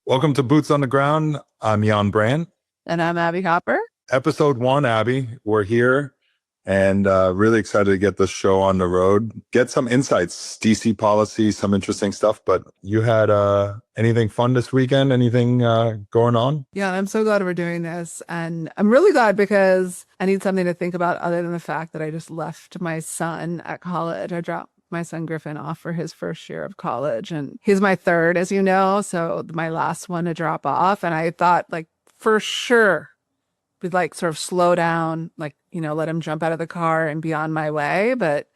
Welcome to Boots on the Ground. I'm Jan Brand. And I'm Abby Hopper. Episode 1, Abby. We're here and really excited to get this show on the road. Get some insights, DC policy, some interesting stuff. But you had anything fun this weekend? Anything going on? Yeah, I'm so glad we're doing this. And I'm really glad because I need something to think about other than the fact that I just left my son at college. I dropped my son Griffin off for his first year of college, and he's my third, as you know, so my last one to drop off. And I thought, like, for sure we'd like sort of slow down, like, you know, let him jump out of the car and be on my way. But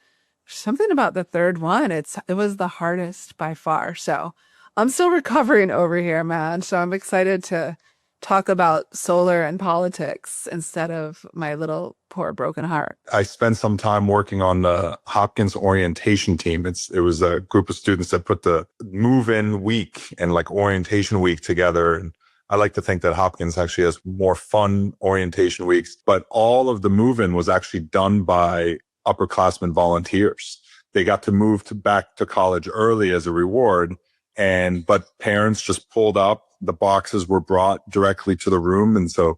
something about the third one, it was the hardest by far. So I'm still recovering over here, man. So I'm excited to talk about solar and politics instead of my little poor broken heart. I spent some time working on the Hopkins orientation team. It was a group of students that put the move-in week and like orientation week together. And I like to think that Hopkins actually has more fun orientation weeks, but all of the move-in was actually done by upperclassmen volunteers. They got to move back to college early as a reward. But parents just pulled up. The boxes were brought directly to the room. And so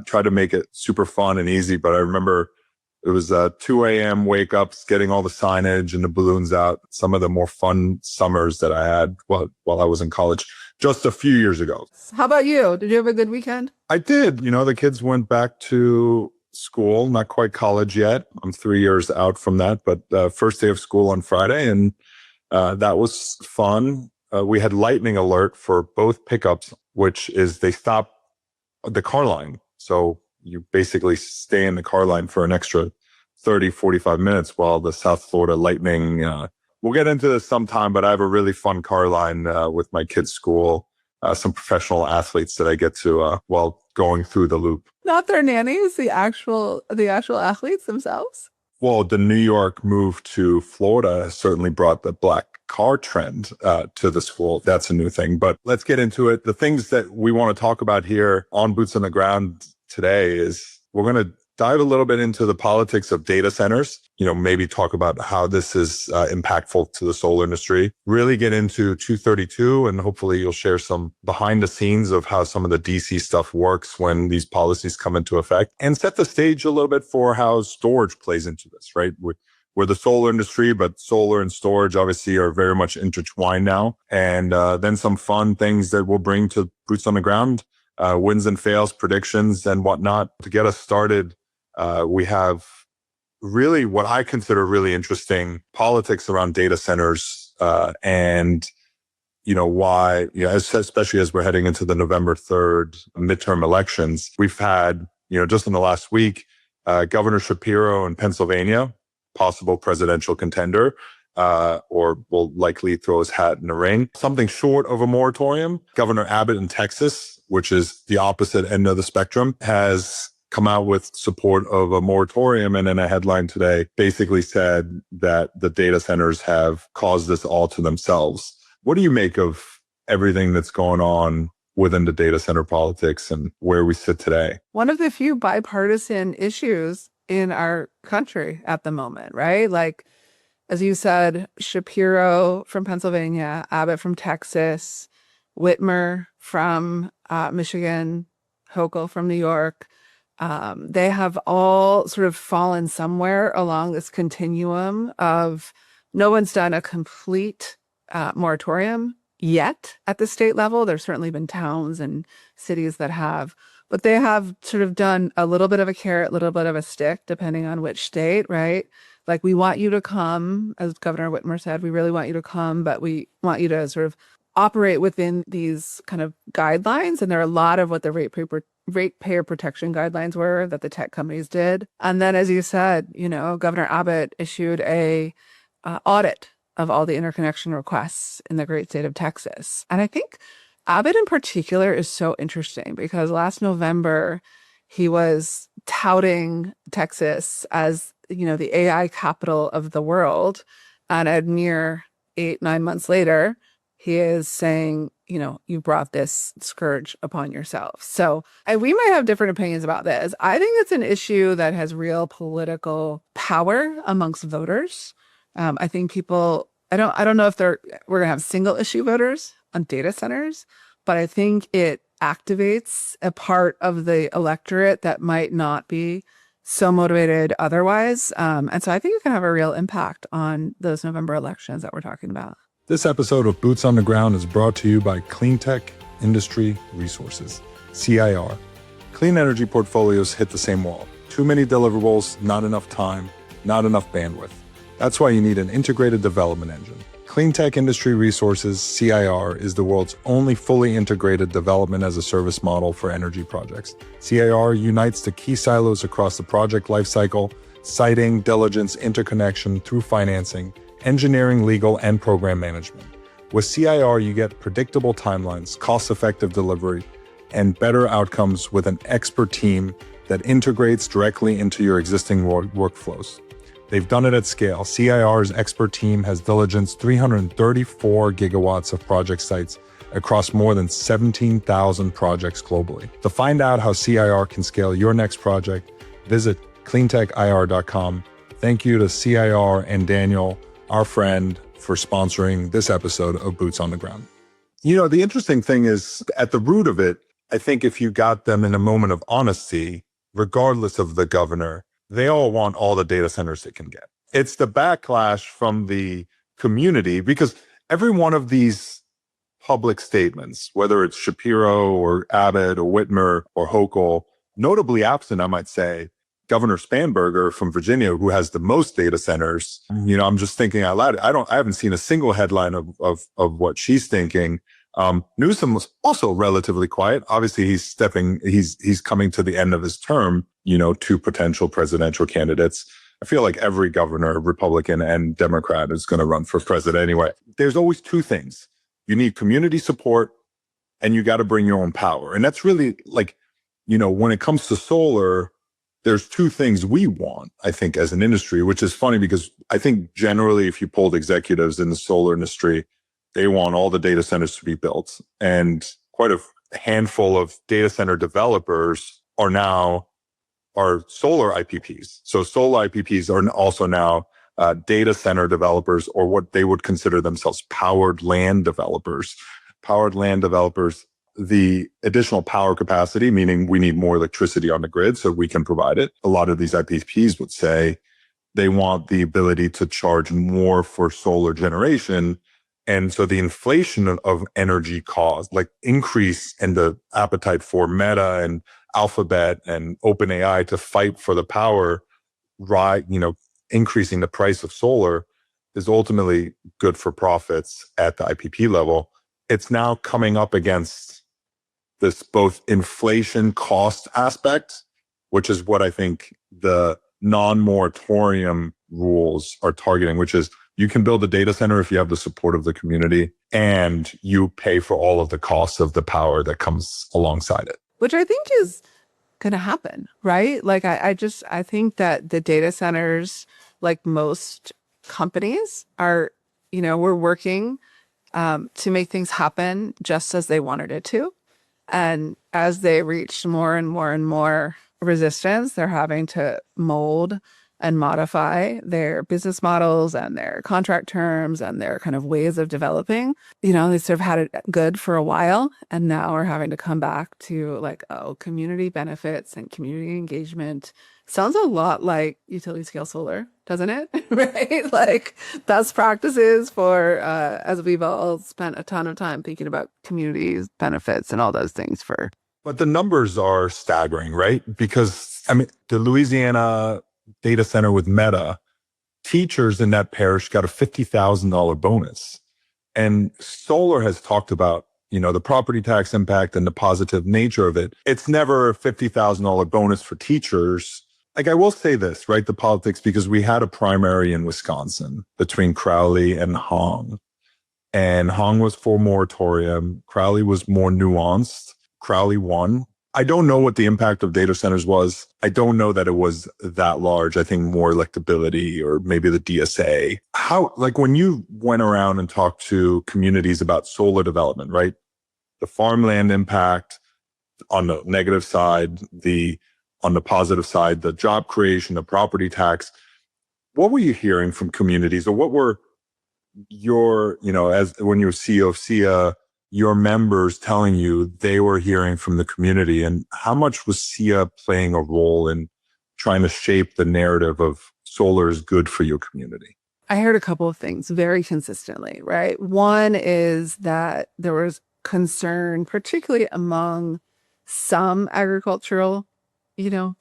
tried to make it super fun and easy. But I remember it was 2 a.m. wake ups, getting all the signage and the balloons out. Some of the more fun summers that I had while I was in college just a few years ago. How about you? Did you have a good weekend? I did. You know, the kids went back to school, not quite college yet. I'm 3 years out from that, but first day of school on Friday. And that was fun. We had lightning alert for both pickups, which is they stop the car line. So you basically stay in the car line for an extra 30, 45 minutes while the South Florida lightning, we'll get into this sometime, but I have a really fun car line with my kids' school, some professional athletes that I get to while going through the loop. Not their nannies, the actual athletes themselves? Well, the New York move to Florida has certainly brought the black car trend to the school. That's a new thing, but let's get into it. The things that we want to talk about here on Boots on the Ground today is we're going to dive a little bit into the politics of data centers, you know, maybe talk about how this is impactful to the solar industry, really get into 232, and hopefully you'll share some behind the scenes of how some of the DC stuff works when these policies come into effect, and set the stage a little bit for how storage plays into this, right? We're the solar industry, but solar and storage obviously are very much intertwined now. And then some fun things that we'll bring to Boots on the Ground, wins and fails, predictions and whatnot. To get us started, we have really what I consider really interesting politics around data centers, and, you know, why, you know, especially as we're heading into the November 3rd midterm elections. We've had, you know, just in the last week, Governor Shapiro in Pennsylvania, possible presidential contender, or will likely throw his hat in the ring. Something short of a moratorium. Governor Abbott in Texas, which is the opposite end of the spectrum, has come out with support of a moratorium, and in a headline today basically said that the data centers have caused this all to themselves. What do you make of everything that's going on within the data center politics and where we sit today? One of the few bipartisan issues in our country at the moment, right? Like, as you said, Shapiro from Pennsylvania, Abbott from Texas, Whitmer from Michigan, Hochul from New York. They have all sort of fallen somewhere along this continuum of no one's done a complete moratorium yet at the state level. There's certainly been towns and cities that have, but they have sort of done a little bit of a carrot, a little bit of a stick, depending on which state, right? Like, we want you to come, as Governor Whitmer said, we really want you to come, but we want you to sort of operate within these kind of guidelines. And there are a lot of what the ratepayer protection guidelines were that the tech companies did. And then, as you said, you know, Governor Abbott issued a audit of all the interconnection requests in the great state of Texas. And I think Abbott in particular is so interesting because last November, he was touting Texas as, you know, the AI capital of the world. And a mere 8-9 months later, he is saying, you know, you brought this scourge upon yourself. So we might have different opinions about this. I think it's an issue that has real political power amongst voters. I think people, I don't know if we're going to have single issue voters on data centers, but I think it activates a part of the electorate that might not be so motivated otherwise. And so I think it can have a real impact on those November elections that we're talking about. This episode of Boots on the Ground is brought to you by Cleantech Industry Resources, CIR. Clean energy portfolios hit the same wall. Too many deliverables, not enough time, not enough bandwidth. That's why you need an integrated development engine. Cleantech Industry Resources, CIR, is the world's only fully integrated development as a service model for energy projects. CIR unites the key silos across the project lifecycle: siting, diligence, interconnection, through financing, engineering, legal, and program management. With CIR, you get predictable timelines, cost-effective delivery, and better outcomes with an expert team that integrates directly into your existing workflows. They've done it at scale. CIR's expert team has diligenced 334 gigawatts of project sites across more than 17,000 projects globally. To find out how CIR can scale your next project, visit cleantechir.com. Thank you to CIR and Daniel, our friend, for sponsoring this episode of Boots on the Ground. You know, the interesting thing is, at the root of it, I think if you got them in a moment of honesty, regardless of the governor, they all want all the data centers they can get. It's the backlash from the community, because every one of these public statements, whether it's Shapiro or Abbott or Whitmer or Hochul, notably absent, I might say, Governor Spanberger from Virginia, who has the most data centers. You know, I'm just thinking out loud. I haven't seen a single headline of what she's thinking. Newsom was also relatively quiet. Obviously, he's coming to the end of his term, you know, two potential presidential candidates. I feel like every governor, Republican and Democrat, is going to run for president anyway. There's always two things. You need community support, and you got to bring your own power. And that's really, like, you know, when it comes to solar, there's two things we want, I think, as an industry, which is funny because I think generally if you polled executives in the solar industry, they want all the data centers to be built. And quite a handful of data center developers are solar IPPs. So solar IPPs are also now data center developers, or what they would consider themselves powered land developers. Powered land developers, the additional power capacity, meaning we need more electricity on the grid so we can provide it. A lot of these IPPs would say they want the ability to charge more for solar generation. And so the inflation of energy costs, like increase in the appetite for Meta and Alphabet and OpenAI to fight for the power, right? You know, increasing the price of solar is ultimately good for profits at the IPP level. It's now coming up against this both inflation cost aspect, which is what I think the non-moratorium rules are targeting, which is you can build a data center if you have the support of the community and you pay for all of the costs of the power that comes alongside it. Which I think is going to happen, right? Like, I think that the data centers, like most companies, are, you know, we're working to make things happen just as they wanted it to. And as they reach more and more and more resistance, they're having to mold and modify their business models and their contract terms and their kind of ways of developing. You know, they sort of had it good for a while, and now are having to come back to, like, oh, community benefits and community engagement. Sounds a lot like utility scale solar, doesn't it? Right? Like best practices for, as we've all spent a ton of time thinking about communities, benefits, and all those things for. But the numbers are staggering, right? Because, I mean, the Louisiana data center with Meta, teachers in that parish got a $50,000 bonus. And solar has talked about, you know, the property tax impact and the positive nature of it. It's never a $50,000 bonus for teachers. Like, I will say this, right? The politics, because we had a primary in Wisconsin between Crowley and Hong. And Hong was for moratorium. Crowley was more nuanced. Crowley won. I don't know what the impact of data centers was. I don't know that it was that large. I think more electability, or maybe the DSA. How, like, when you went around and talked to communities about solar development, right? The farmland impact on the negative side, on the positive side, the job creation, the property tax. what were you hearing from communities, or what were your, as when you were CEO of SIA, your members telling you they were hearing from the community, and how much was SIA playing a role in trying to shape the narrative of solar is good for your community? I heard a couple of things very consistently, right? One is that there was concern, particularly among some agricultural,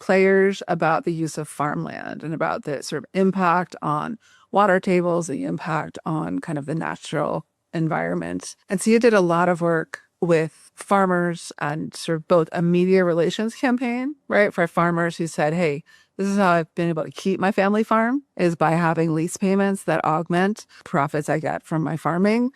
players about the use of farmland and about the sort of impact on water tables, the impact on kind of the natural environment. And so you did a lot of work with farmers and sort of both a media relations campaign, right? For farmers who said, hey, this is how I've been able to keep my family farm, is by having lease payments that augment profits I get from my farming.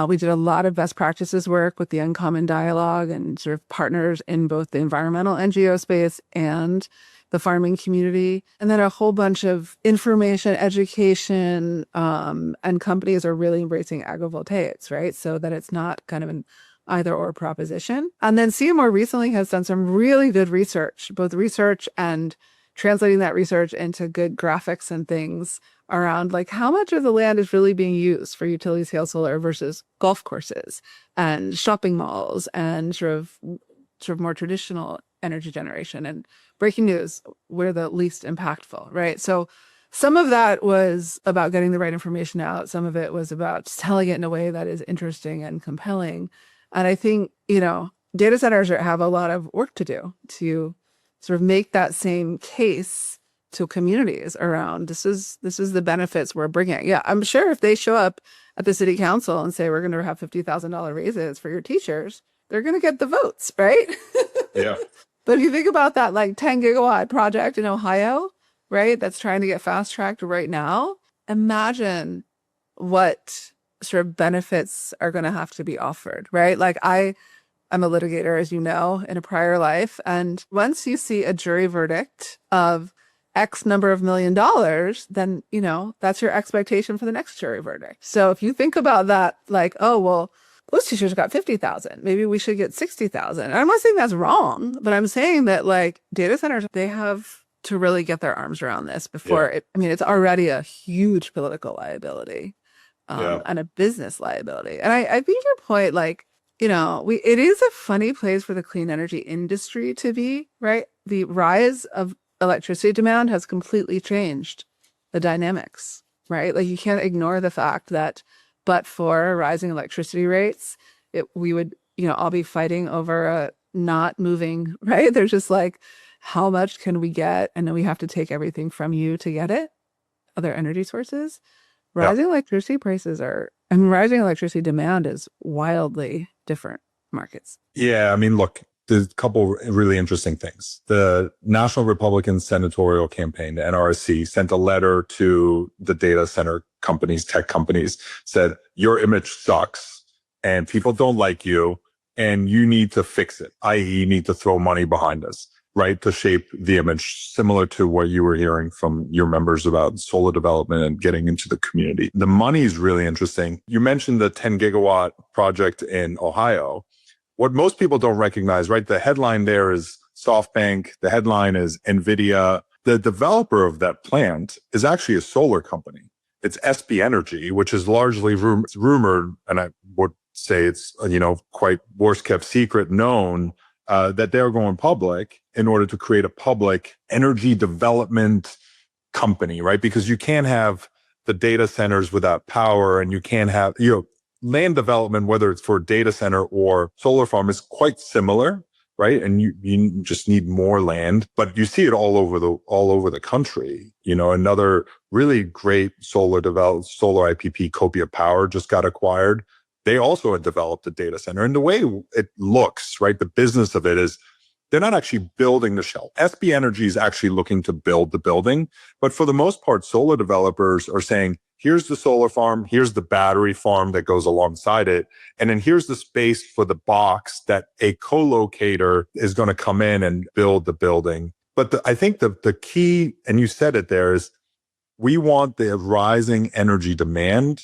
We did a lot of best practices work with the Uncommon Dialogue and sort of partners in both the environmental NGO space and the farming community. And then a whole bunch of information, education, and companies are really embracing agrivoltaics, right? So that it's not kind of an either or proposition. And then SIA more recently has done some really good research, both research and translating that research into good graphics and things around like how much of the land is really being used for utility scale solar versus golf courses and shopping malls and sort of more traditional energy generation. And breaking news, we're the least impactful, right? So some of that was about getting the right information out. Some of it was about telling it in a way that is interesting and compelling. And I think, data centers have a lot of work to do to sort of make that same case to communities around this is the benefits we're bringing. Yeah, I'm sure if they show up at the city council and say, we're going to have $50,000 raises for your teachers, they're going to get the votes, right? Yeah. But if you think about that like 10 gigawatt project in Ohio, right, that's trying to get fast tracked right now, imagine what sort of benefits are going to have to be offered, right? Like I'm a litigator, as you know, in a prior life. And once you see a jury verdict of X number of $1 million, then, that's your expectation for the next jury verdict. So if you think about that, like, oh, well, those teachers got 50,000. Maybe we should get 60,000. I'm not saying that's wrong, but I'm saying that like data centers, they have to really get their arms around this before it's already a huge political liability and a business liability. And I think your point, like, it is a funny place for the clean energy industry to be, right? The rise of electricity demand has completely changed the dynamics, right? Like you can't ignore the fact that but for rising electricity rates, we would, all be fighting over not moving, right? There's just like, how much can we get? And then we have to take everything from you to get it, other energy sources. Rising electricity prices rising electricity demand is wildly different markets. Yeah. I mean, look, there's a couple really interesting things. The National Republican Senatorial Campaign, the NRSC, sent a letter to the data center companies, tech companies, said, your image sucks and people don't like you and you need to fix it, i.e. you need to throw money behind us, right? To shape the image, similar to what you were hearing from your members about solar development and getting into the community. The money is really interesting. You mentioned the 10 gigawatt project in Ohio. What most people don't recognize, right? The headline there is SoftBank. The headline is NVIDIA. The developer of that plant is actually a solar company. It's SB Energy, which is largely rumored, and I would say it's, quite worst kept secret known, that they're going public in order to create a public energy development company, right? Because you can't have the data centers without power, and you can't have, land development, whether it's for a data center or solar farm, is quite similar, right? And you just need more land, but you see it all over the country. Another really great solar IPP, Copia Power, just got acquired. They also had developed a data center. And the way it looks, right, the business of it is they're not actually building the shell. SB Energy is actually looking to build the building. But for the most part, solar developers are saying, here's the solar farm, here's the battery farm that goes alongside it, and then here's the space for the box that a co-locator is going to come in and build the building. But I think the key, and you said it there, is we want the rising energy demand,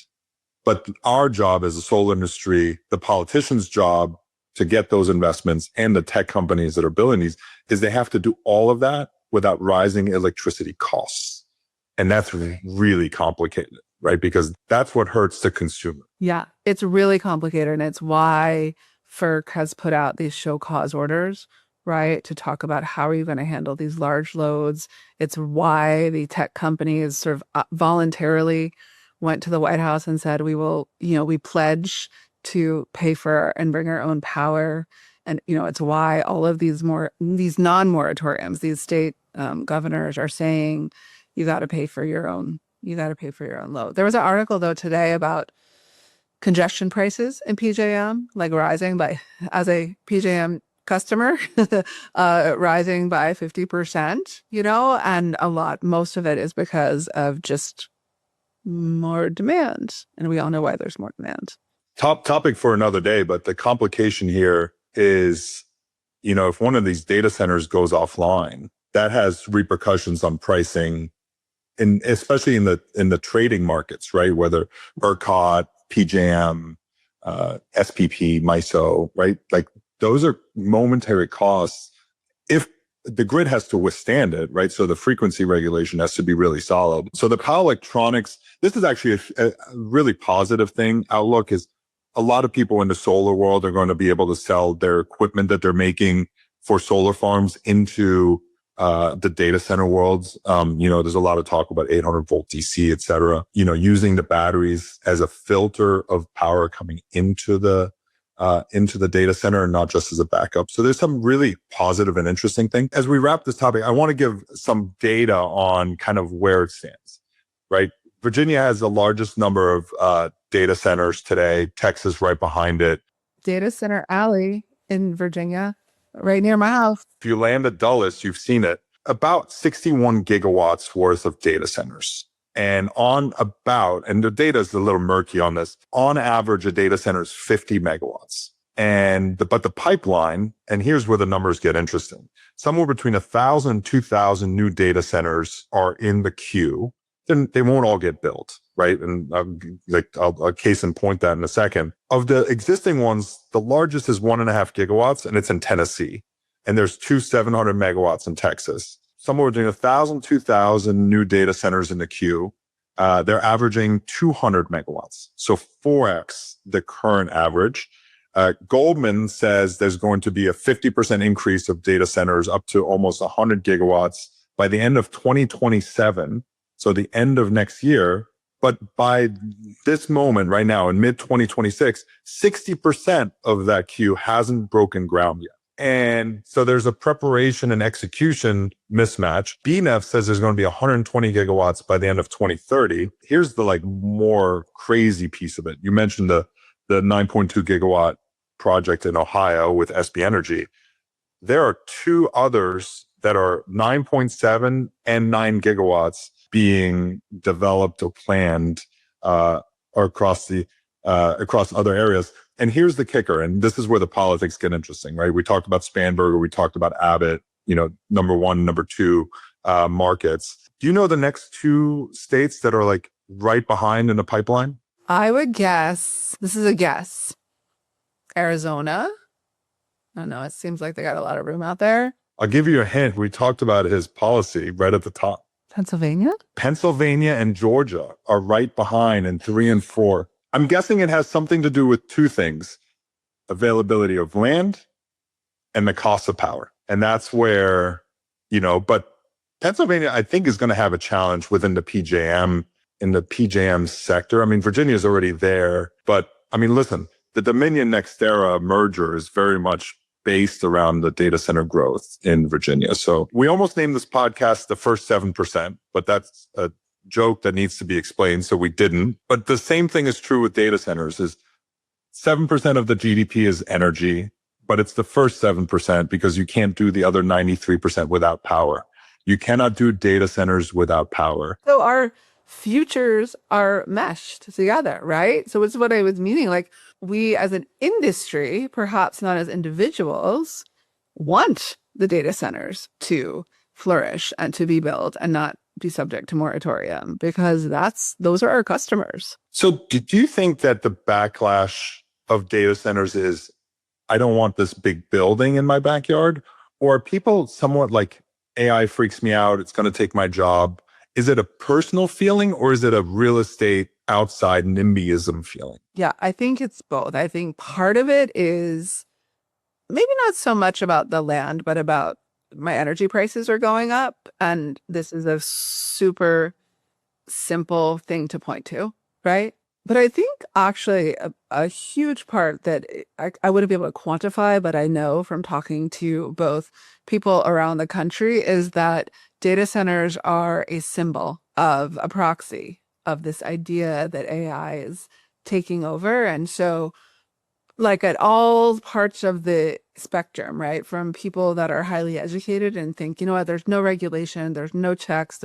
but our job as a solar industry, the politicians' job to get those investments and the tech companies that are building these, is they have to do all of that without rising electricity costs. And that's really complicated, right? Because that's what hurts the consumer. Yeah, it's really complicated. And it's why FERC has put out these show cause orders, right? To talk about how are you going to handle these large loads. It's why the tech companies sort of voluntarily went to the White House and said, we will, we pledge to pay for and bring our own power. And, it's why all of these non-moratoriums, these state governors are saying, you got to pay for your own, load. There was an article though today about congestion prices in PJM, like rising as a PJM customer, rising by 50%, and most of it is because of just more demand. And we all know why there's more demand. Top topic for another day, but the complication here is, if one of these data centers goes offline, that has repercussions on pricing, especially in the trading markets, right? Whether ERCOT, PJM, SPP, MISO, right? Like those are momentary costs. If the grid has to withstand it, right? So the frequency regulation has to be really solid. So the power electronics, this is actually a really positive thing. Outlook is a lot of people in the solar world are going to be able to sell their equipment that they're making for solar farms into the data center worlds. There's a lot of talk about 800 volt DC, et cetera, using the batteries as a filter of power coming into the data center and not just as a backup. So there's some really positive and interesting thing. As we wrap this topic, I want to give some data on kind of where it stands, right? Virginia has the largest number of data centers today. Texas right behind it. Data Center Alley in Virginia, right near my house. If you land at Dulles, you've seen it. About 61 gigawatts worth of data centers. And and the data is a little murky on this, on average, a data center is 50 megawatts. But the pipeline, and here's where the numbers get interesting. Somewhere between 1,000 and 2,000 new data centers are in the queue. Then they won't all get built, right? And I'll case in point that in a second. Of the existing ones, the largest is 1.5 gigawatts, and it's in Tennessee. And there's 700 megawatts in Texas. Somewhere between 1,000, 2,000 new data centers in the queue. They're averaging 200 megawatts. So 4x the current average. Goldman says there's going to be a 50% increase of data centers up to almost 100 gigawatts by the end of 2027. So the end of next year. But by this moment right now in mid 2026, 60% of that queue hasn't broken ground yet. And so there's a preparation and execution mismatch. BNEF says there's going to be 120 gigawatts by the end of 2030. Here's the more crazy piece of it. You mentioned the 9.2 gigawatt project in Ohio with SB Energy. There are two others that are 9.7 and 9 gigawatts being developed or planned across other areas. And here's the kicker, and this is where the politics get interesting, right? We talked about Spanberger, we talked about Abbott, number one, number two markets. Do you know the next two states that are right behind in the pipeline? I would guess, this is a guess, Arizona. I don't know, it seems like they got a lot of room out there. I'll give you a hint. We talked about his policy right at the top. Pennsylvania? Pennsylvania and Georgia are right behind in 3 and 4. I'm guessing it has something to do with two things: availability of land and the cost of power. And that's where, but Pennsylvania, I think, is going to have a challenge within the PJM, in the PJM sector. I mean, Virginia is already there, but listen, the Dominion Nextera merger is very much based around the data center growth in Virginia. So we almost named this podcast The First 7%, but that's a joke that needs to be explained, so we didn't. But the same thing is true with data centers. Is 7% of the GDP is energy, but it's the first 7% because you can't do the other 93% without power. You cannot do data centers without power. So our futures are meshed together, right? So it's what I was meaning. We as an industry, perhaps not as individuals, want the data centers to flourish and to be built and not be subject to moratorium, because those are our customers. So do you think that the backlash of data centers is, I don't want this big building in my backyard? Or are people somewhat AI freaks me out, it's going to take my job? Is it a personal feeling or is it a real estate outside NIMBYism feeling? Yeah, I think it's both. I think part of it is maybe not so much about the land, but about my energy prices are going up. And this is a super simple thing to point to, right? But I think actually a huge part that I wouldn't be able to quantify, but I know from talking to both people around the country is that data centers are a symbol of a proxy of this idea that AI is taking over. And so like at all parts of the spectrum, right? From people that are highly educated and think, you know what, there's no regulation, there's no checks,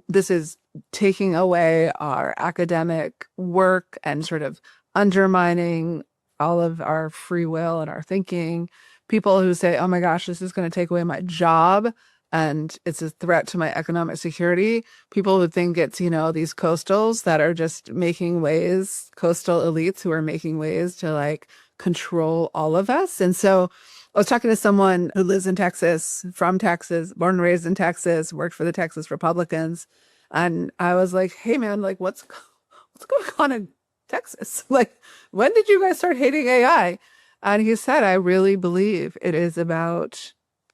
this is taking away our academic work and sort of undermining all of our free will and our thinking. People who say, oh my gosh, this is going to take away my job and it's a threat to my economic security. People who think it's, these coastals that are just making ways, coastal elites who are making ways to like control all of us. And so I was talking to someone who lives in Texas, from Texas, born and raised in Texas, worked for the Texas Republicans. And I was like, hey man, like what's going on in Texas? Like, when did you guys start hating AI? And he said, I really believe it is about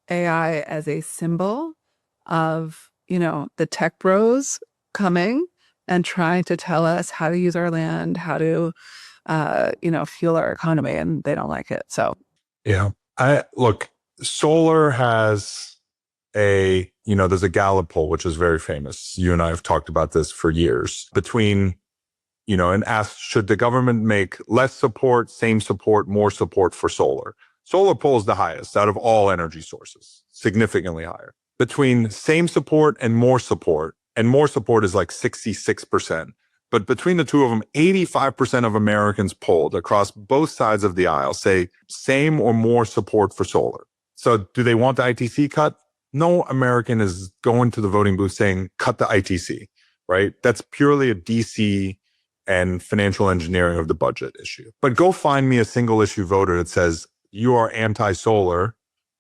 AI as a symbol of, the tech bros coming and trying to tell us how to use our land, how to, fuel our economy, and they don't like it. So, Yeah. Look, solar has there's a Gallup poll, which is very famous. You and I have talked about this for years between, and asked, should the government make less support, same support, more support for solar? Solar polls the highest out of all energy sources, significantly higher. Between same support and more support is like 66%. But between the two of them, 85% of Americans polled across both sides of the aisle say same or more support for solar. So do they want the ITC cut? No American is going to the voting booth saying, cut the ITC, right? That's purely a DC and financial engineering of the budget issue. But go find me a single issue voter that says, you are anti-solar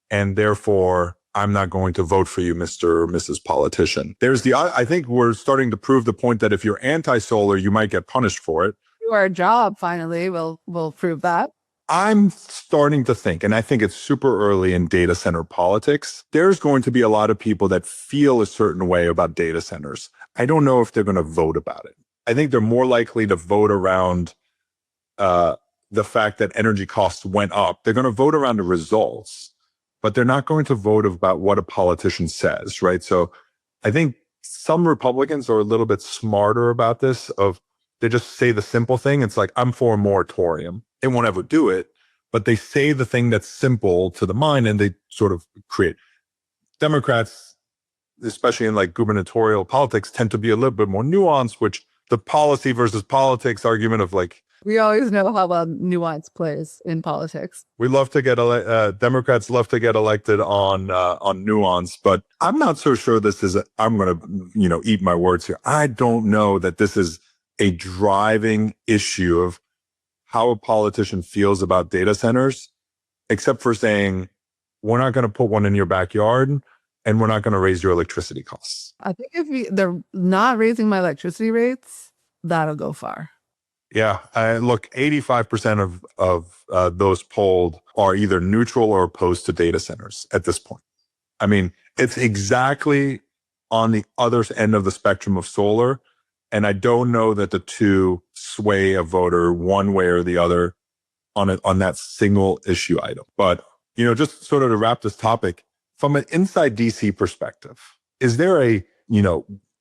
and therefore I'm not going to vote for you, Mr. or Mrs. Politician. I think we're starting to prove the point that if you're anti-solar, you might get punished for it. our job finally will prove that. I'm starting to think, and I think it's super early in data center politics, there's going to be a lot of people that feel a certain way about data centers. I don't know if they're going to vote about it. I think they're more likely to vote around the fact that energy costs went up. They're going to vote around the results, but they're not going to vote about what a politician says, right? So I think some Republicans are a little bit smarter about this they just say the simple thing. It's like, I'm for a moratorium. They won't ever do it, but they say the thing that's simple to the mind and they sort of create. Democrats, especially in like gubernatorial politics, tend to be a little bit more nuanced, which the policy versus politics argument of like, We always know how well nuance plays in politics. we love to get Democrats love to get elected on nuance, but I'm not so sure this is. I'm going to eat my words here. I don't know that this is a driving issue of how a politician feels about data centers, except for saying we're not going to put one in your backyard and we're not going to raise your electricity costs. I think if they're not raising my electricity rates, that'll go far. Yeah, look, 85% of those polled are either neutral or opposed to data centers at this point. I mean, it's exactly on the other end of the spectrum of solar. And I don't know that the two sway a voter one way or the other on that single issue item. But, just sort of to wrap this topic, from an inside DC perspective, is there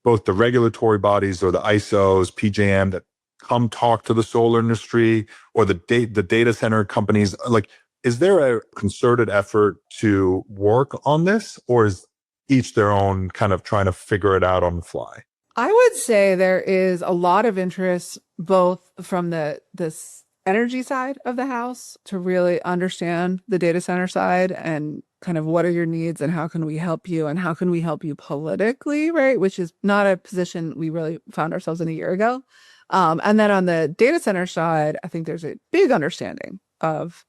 both the regulatory bodies or the ISOs, PJM that come talk to the solar industry or the data center companies? Like, is there a concerted effort to work on this, or is each their own kind of trying to figure it out on the fly? I would say there is a lot of interest both from this energy side of the house to really understand the data center side and kind of what are your needs and how can we help you and how can we help you politically, right? Which is not a position we really found ourselves in a year ago. And then on the data center side, I think there's a big understanding of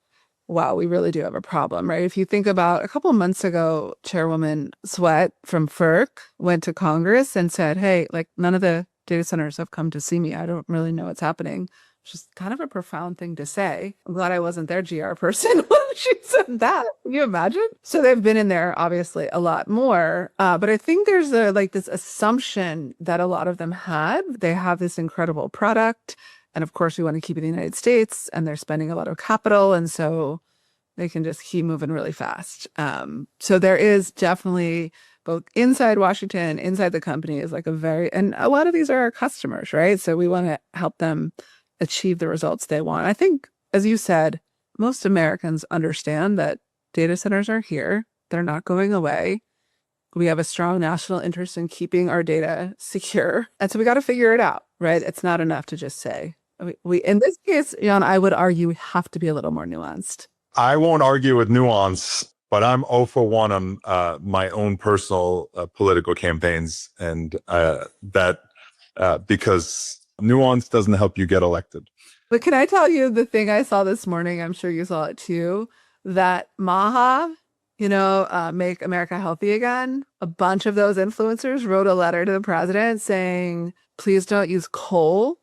wow, we really do have a problem, right? If you think about a couple of months ago, Chairwoman Sweat from FERC went to Congress and said, hey, like none of the data centers have come to see me. I don't really know what's happening. Which is kind of a profound thing to say. I'm glad I wasn't their GR person when she said that. Can you imagine? So they've been in there obviously a lot more. But I think there's like this assumption that a lot of them had. They have this incredible product. And of course, we want to keep it in the United States, and they're spending a lot of capital. And so they can just keep moving really fast. So there is definitely both inside Washington, inside the company is like and a lot of these are our customers, right? So we want to help them achieve the results they want. I think, as you said, most Americans understand that data centers are here. They're not going away. We have a strong national interest in keeping our data secure. And so we got to figure it out, right? It's not enough to just say, we in this case, Jan, I would argue we have to be a little more nuanced. I won't argue with nuance, but I'm 0 for 1 on my own personal political campaigns. And because nuance doesn't help you get elected. But can I tell you the thing I saw this morning? I'm sure you saw it too, that Maha, Make America Healthy Again, a bunch of those influencers wrote a letter to the president saying, please don't use coal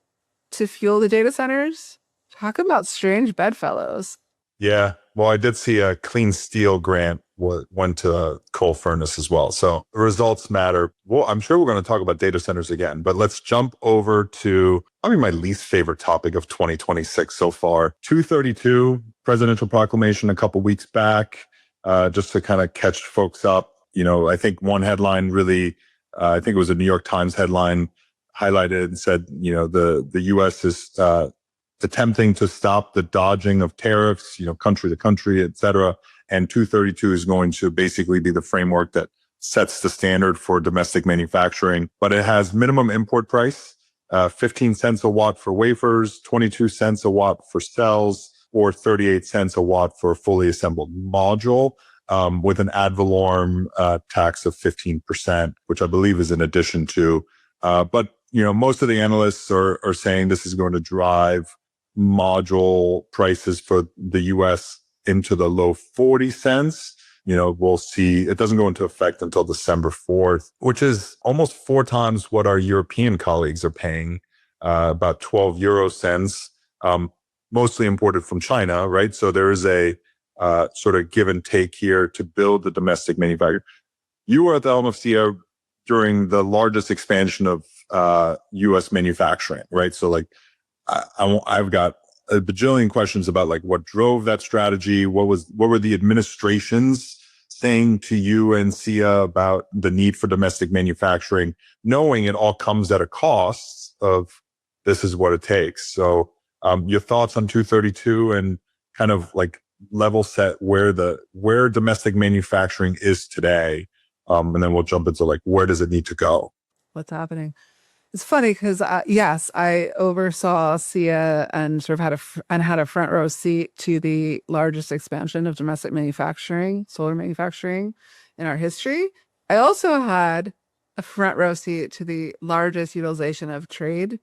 to fuel the data centers. Talk about strange bedfellows. Yeah. Well, I did see a clean steel grant went to a coal furnace as well. So the results matter. Well, I'm sure we're going to talk about data centers again, but let's jump over to probably my least favorite topic of 2026 so far. 232 presidential proclamation a couple weeks back, just to kind of catch folks up. I think one headline really, I think it was a New York Times headline, highlighted and said, the U.S. is attempting to stop the dodging of tariffs, country to country, et cetera. And 232 is going to basically be the framework that sets the standard for domestic manufacturing. But it has minimum import price, 15 cents a watt for wafers, 22 cents a watt for cells, or 38 cents a watt for a fully assembled module, with an ad valorem tax of 15%, which I believe is in addition to. But most of the analysts are saying this is going to drive module prices for the U.S. into the low 40 cents. We'll see. It doesn't go into effect until December 4th, which is almost 4 times what our European colleagues are paying, about 12 euro cents, mostly imported from China, right? So there is a sort of give and take here to build the domestic manufacturer. You were at the helm of SIA during the largest expansion of U.S. manufacturing, right? So like, I've got a bajillion questions about like what drove that strategy. What were the administrations saying to you and SIA about the need for domestic manufacturing, knowing it all comes at a cost of this is what it takes. So, your thoughts on 232 and kind of like level set where domestic manufacturing is today. And then we'll jump into like, where does it need to go? What's happening? It's funny because yes, I oversaw SIA and sort of had a front row seat to the largest expansion of domestic manufacturing, solar manufacturing in our history. I also had a front row seat to the largest utilization of trade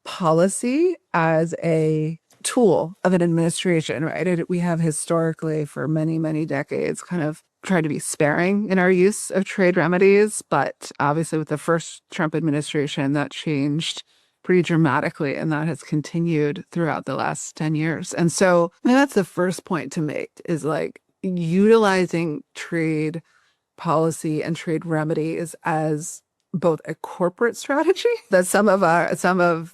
policy as a tool of an administration, right? We have historically for many, many decades kind of tried to be sparing in our use of trade remedies, but obviously with the first Trump administration, that changed pretty dramatically, and that has continued throughout the last 10 years. And so that's the first point to make, is like utilizing trade policy and trade remedies as both a corporate strategy that some of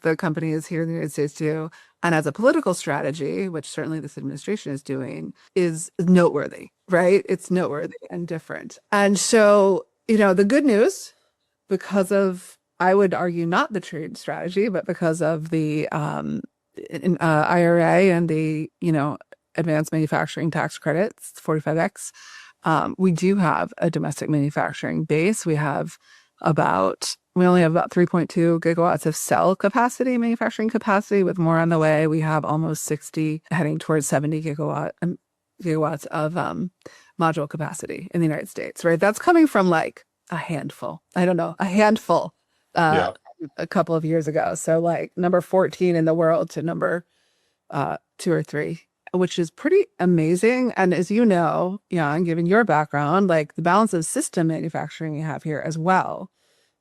the companies here in the United States do, and as a political strategy, which certainly this administration is doing, is noteworthy, right? It's noteworthy and different. And so, the good news, because of, I would argue, not the trade strategy, but because of the IRA and the, advanced manufacturing tax credits, 45X, we do have a domestic manufacturing base. We only have about 3.2 gigawatts of cell capacity, manufacturing capacity, with more on the way. We have almost 60, heading towards 70 gigawatts of module capacity in the United States, right? That's coming from like a handful. Yeah. A couple of years ago. So like number 14 in the world to number 2 or 3 which is pretty amazing. And as you know, Jan, given your background, like the balance of system manufacturing you have here as well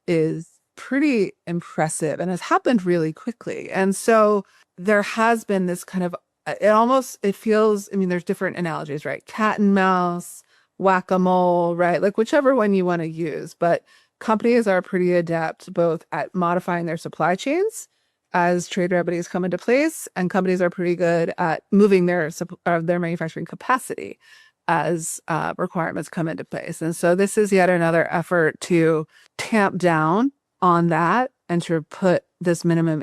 is pretty impressive and has happened really quickly. And so there has been this kind of, it feels, I mean, there's different analogies, right? Cat and mouse, whack-a-mole, right? Like whichever one you want to use. But companies are pretty adept both at modifying their supply chains as trade remedies come into place, and companies are pretty good at moving their manufacturing capacity as requirements come into place. And so this is yet another effort to tamp down on that and to put this minimum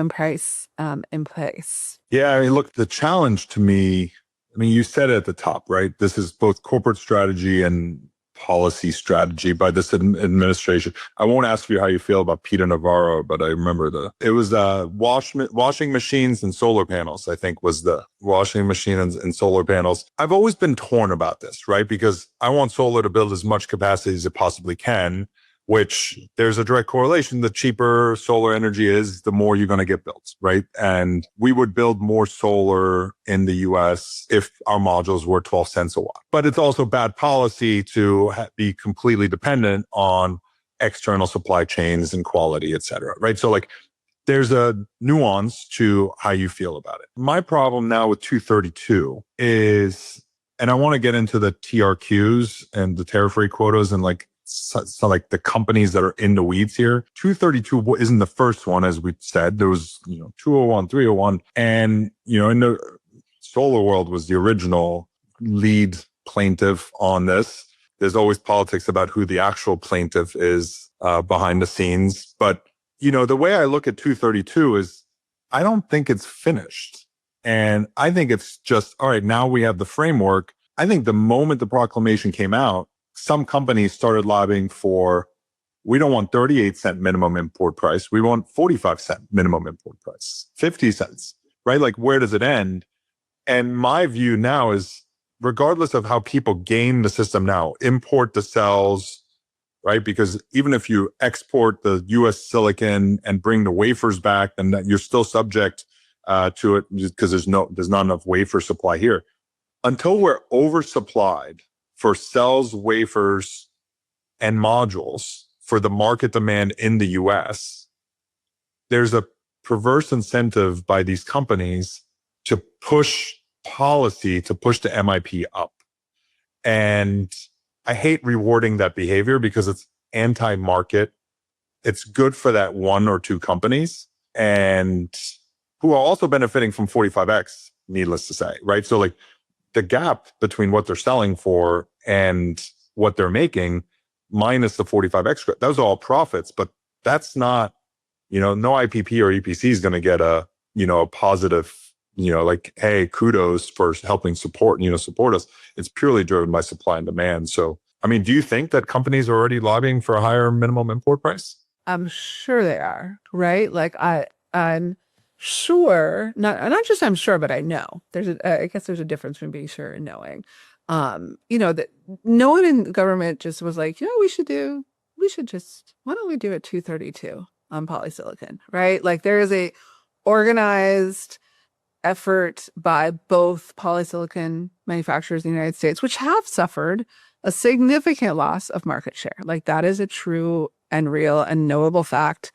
price in place. Yeah, I mean, look, the challenge to me, I mean, you said it at the top, right? This is both corporate strategy and policy strategy by this administration. I won't ask you how you feel about Peter Navarro, but I remember it was washing machines and solar panels, I think was the washing machine and solar panels. I've always been torn about this, right? Because I want solar to build as much capacity as it possibly can, which there's a direct correlation. The cheaper solar energy is, the more you're going to get built, right? And we would build more solar in the US if our modules were 12 cents a watt. But it's also bad policy to be completely dependent on external supply chains and quality, et cetera, right? So like there's a nuance to how you feel about it. My problem now with 232 is, and I want to get into the TRQs and the tariff-free quotas and like, so like the companies that are in the weeds here. 232 isn't the first one, as we said. There was, 201, 301. And, in the solar world was the original lead plaintiff on this. There's always politics about who the actual plaintiff is behind the scenes. But, the way I look at 232 is I don't think it's finished. And I think it's just, all right, now we have the framework. I think the moment the proclamation came out, some companies started lobbying for, we don't want 38-cent minimum import price. We want 45-cent minimum import price, 50 cents, right? Like, where does it end? And my view now is, regardless of how people game the system now, import the cells, right? Because even if you export the US silicon and bring the wafers back, then you're still subject to it because there's not enough wafer supply here. Until we're oversupplied for cells, wafers, and modules for the market demand in the US, there's a perverse incentive by these companies to push policy, to push the MIP up. And I hate rewarding that behavior because it's anti-market. It's good for that one or two companies and who are also benefiting from 45X, needless to say, right? So like, the gap between what they're selling for and what they're making minus the 45X, those are all profits, but that's not, no IPP or EPC is going to get a positive, like, hey, kudos for helping support us. It's purely driven by supply and demand. So, I mean, do you think that companies are already lobbying for a higher minimum import price? I'm sure they are, right? Like I'm sure, not just I'm sure, but I know. I guess there's a difference between being sure and knowing. That no one in government just was like, why don't we do a 232 on polysilicon, right? Like there is a organized effort by both polysilicon manufacturers in the United States, which have suffered a significant loss of market share. Like that is a true and real and knowable fact.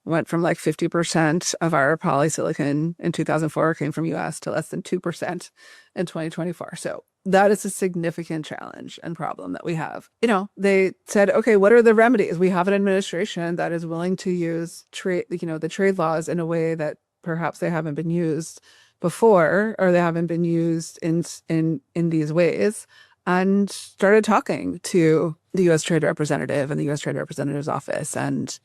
Went from like 50% of our polysilicon in 2004 came from US to less than 2% in 2024. So that is a significant challenge and problem that we have. They said, okay, what are the remedies? We have an administration that is willing to use the trade laws in a way that perhaps they haven't been used before, or they haven't been used in these ways, and started talking to the U.S. Trade Representative and the U.S. Trade Representative's office and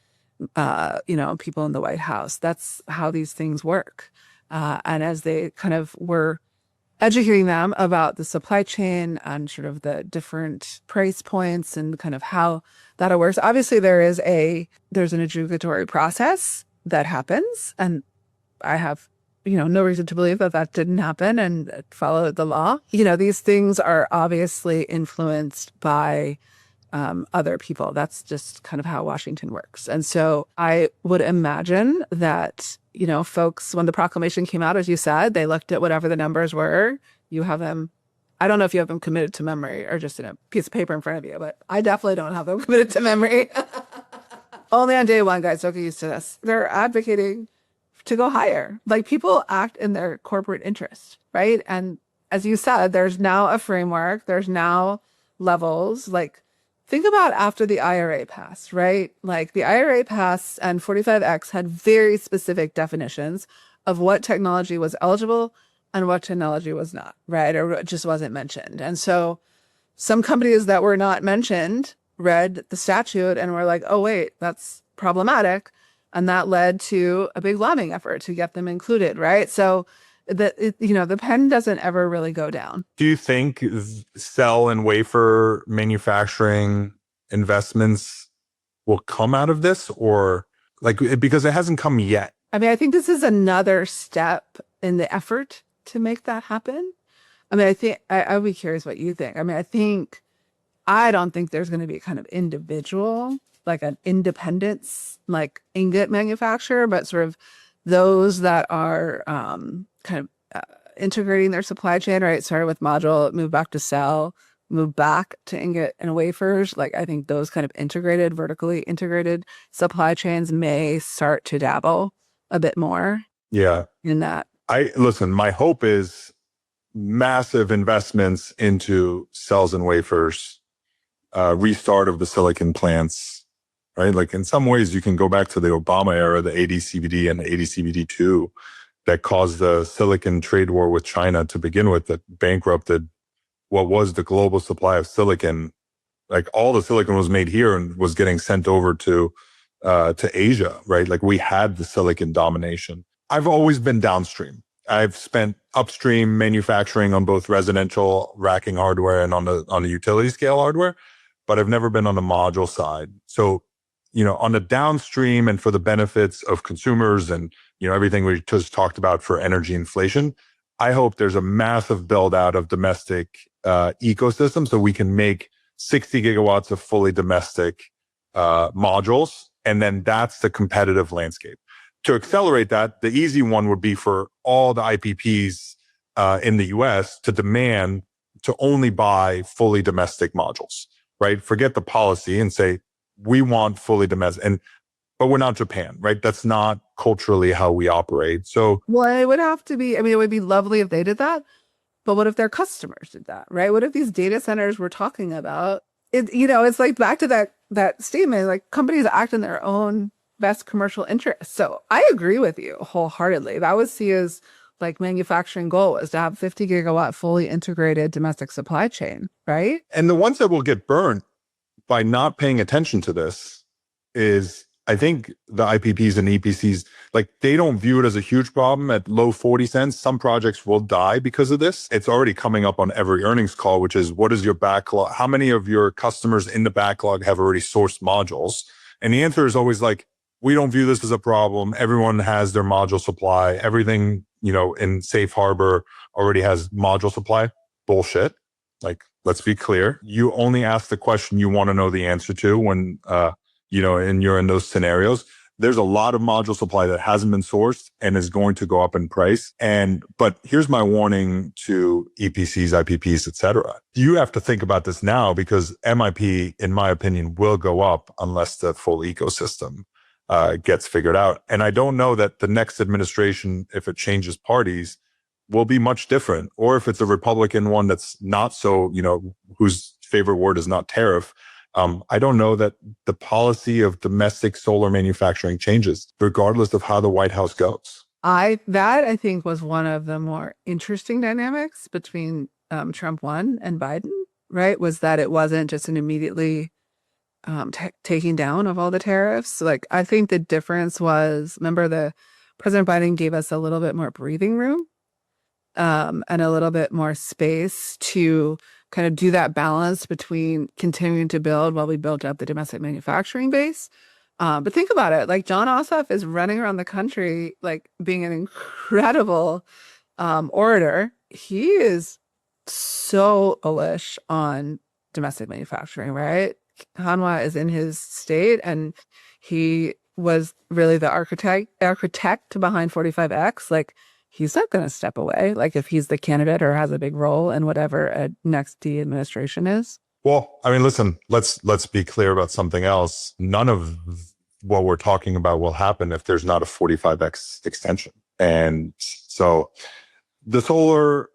people in the White House. That's how these things work. And as they kind of were educating them about the supply chain and sort of the different price points and kind of how that works, obviously there's an adjudicatory process that happens. And I have, no reason to believe that didn't happen and followed the law. These things are obviously influenced by other people. That's just kind of how Washington works. And so I would imagine that, folks, when the proclamation came out, as you said, they looked at whatever the numbers were. You have them. I don't know if you have them committed to memory or just in a piece of paper in front of you, but I definitely don't have them committed to memory. Only on day one, guys. Don't get used to this. They're advocating to go higher. Like, people act in their corporate interest, right? And as you said, there's now a framework. There's now levels. Like, think about after the IRA passed, right? Like, the IRA passed and 45X had very specific definitions of what technology was eligible and what technology was not, right? Or it just wasn't mentioned. And so some companies that were not mentioned read the statute and were like, oh, wait, that's problematic. And that led to a big lobbying effort to get them included, right? So the pen doesn't ever really go down. Do you think cell and wafer manufacturing investments will come out of this, or because it hasn't come yet? I mean, I think this is another step in the effort to make that happen. I mean, I think I'd be curious what you think. I mean, I don't think there's going to be a kind of individual, like an independence, like ingot manufacturer, but sort of those that are integrating their supply chain, right? Started with module, move back to cell, move back to ingot and wafers. Like, I think those kind of vertically integrated supply chains may start to dabble a bit more. Yeah. In that. Listen, my hope is massive investments into cells and wafers, restart of the silicon plants, right? Like, in some ways, you can go back to the Obama era, the AD/CVD and the AD/CVD2 that caused the silicon trade war with China to begin with, that bankrupted what was the global supply of silicon. Like, all the silicon was made here and was getting sent over to Asia, right? Like, we had the silicon domination. I've always been downstream. I've spent upstream manufacturing on both residential racking hardware and on the utility scale hardware, but I've never been on the module side. So, on the downstream and for the benefits of consumers and, everything we just talked about for energy inflation, I hope there's a massive build out of domestic ecosystem so we can make 60 gigawatts of fully domestic modules. And then that's the competitive landscape. To accelerate that, the easy one would be for all the IPPs in the US to demand to only buy fully domestic modules, right? Forget the policy and say, we want fully domestic. But we're not Japan, right? That's not culturally how we operate. So, well, it would have to be, I mean, it would be lovely if they did that. But what if their customers did that, right? What if these data centers we're talking about, it's like back to that statement, like, companies act in their own best commercial interests. So I agree with you wholeheartedly. That was Sia's manufacturing goal, was to have 50 gigawatt fully integrated domestic supply chain, right? And the ones that will get burned by not paying attention to this is, I think, the IPPs and EPCs, they don't view it as a huge problem at low 40 cents. Some projects will die because of this. It's already coming up on every earnings call, which is, what is your backlog? How many of your customers in the backlog have already sourced modules? And the answer is always we don't view this as a problem. Everyone has their module supply. Everything, in safe harbor already has module supply. Bullshit. Let's be clear. You only ask the question you want to know the answer to when, and you're in those scenarios. There's a lot of module supply that hasn't been sourced and is going to go up in price. But here's my warning to EPCs, IPPs, et cetera. You have to think about this now, because MIP, in my opinion, will go up unless the full ecosystem gets figured out. And I don't know that the next administration, if it changes parties, will be much different. Or if it's a Republican one that's not so, whose favorite word is not tariff. I don't know that the policy of domestic solar manufacturing changes, regardless of how the White House goes. I think was one of the more interesting dynamics between Trump 1 and Biden, right? Was that it wasn't just an immediately taking down of all the tariffs. I think the difference was, remember, the President Biden gave us a little bit more breathing room and a little bit more space to kind of do that balance between continuing to build while we built up the domestic manufacturing base. But think about it, John Ossoff is running around the country, being an incredible orator. He is so bullish on domestic manufacturing, right? Hanwha is in his state, and he was really the architect behind 45X, like he's not going to step away. Like if he's the candidate or has a big role in whatever a next D administration is. Well, I mean, listen, let's be clear about something else. None of what we're talking about will happen if there's not a 45X extension. And so the solar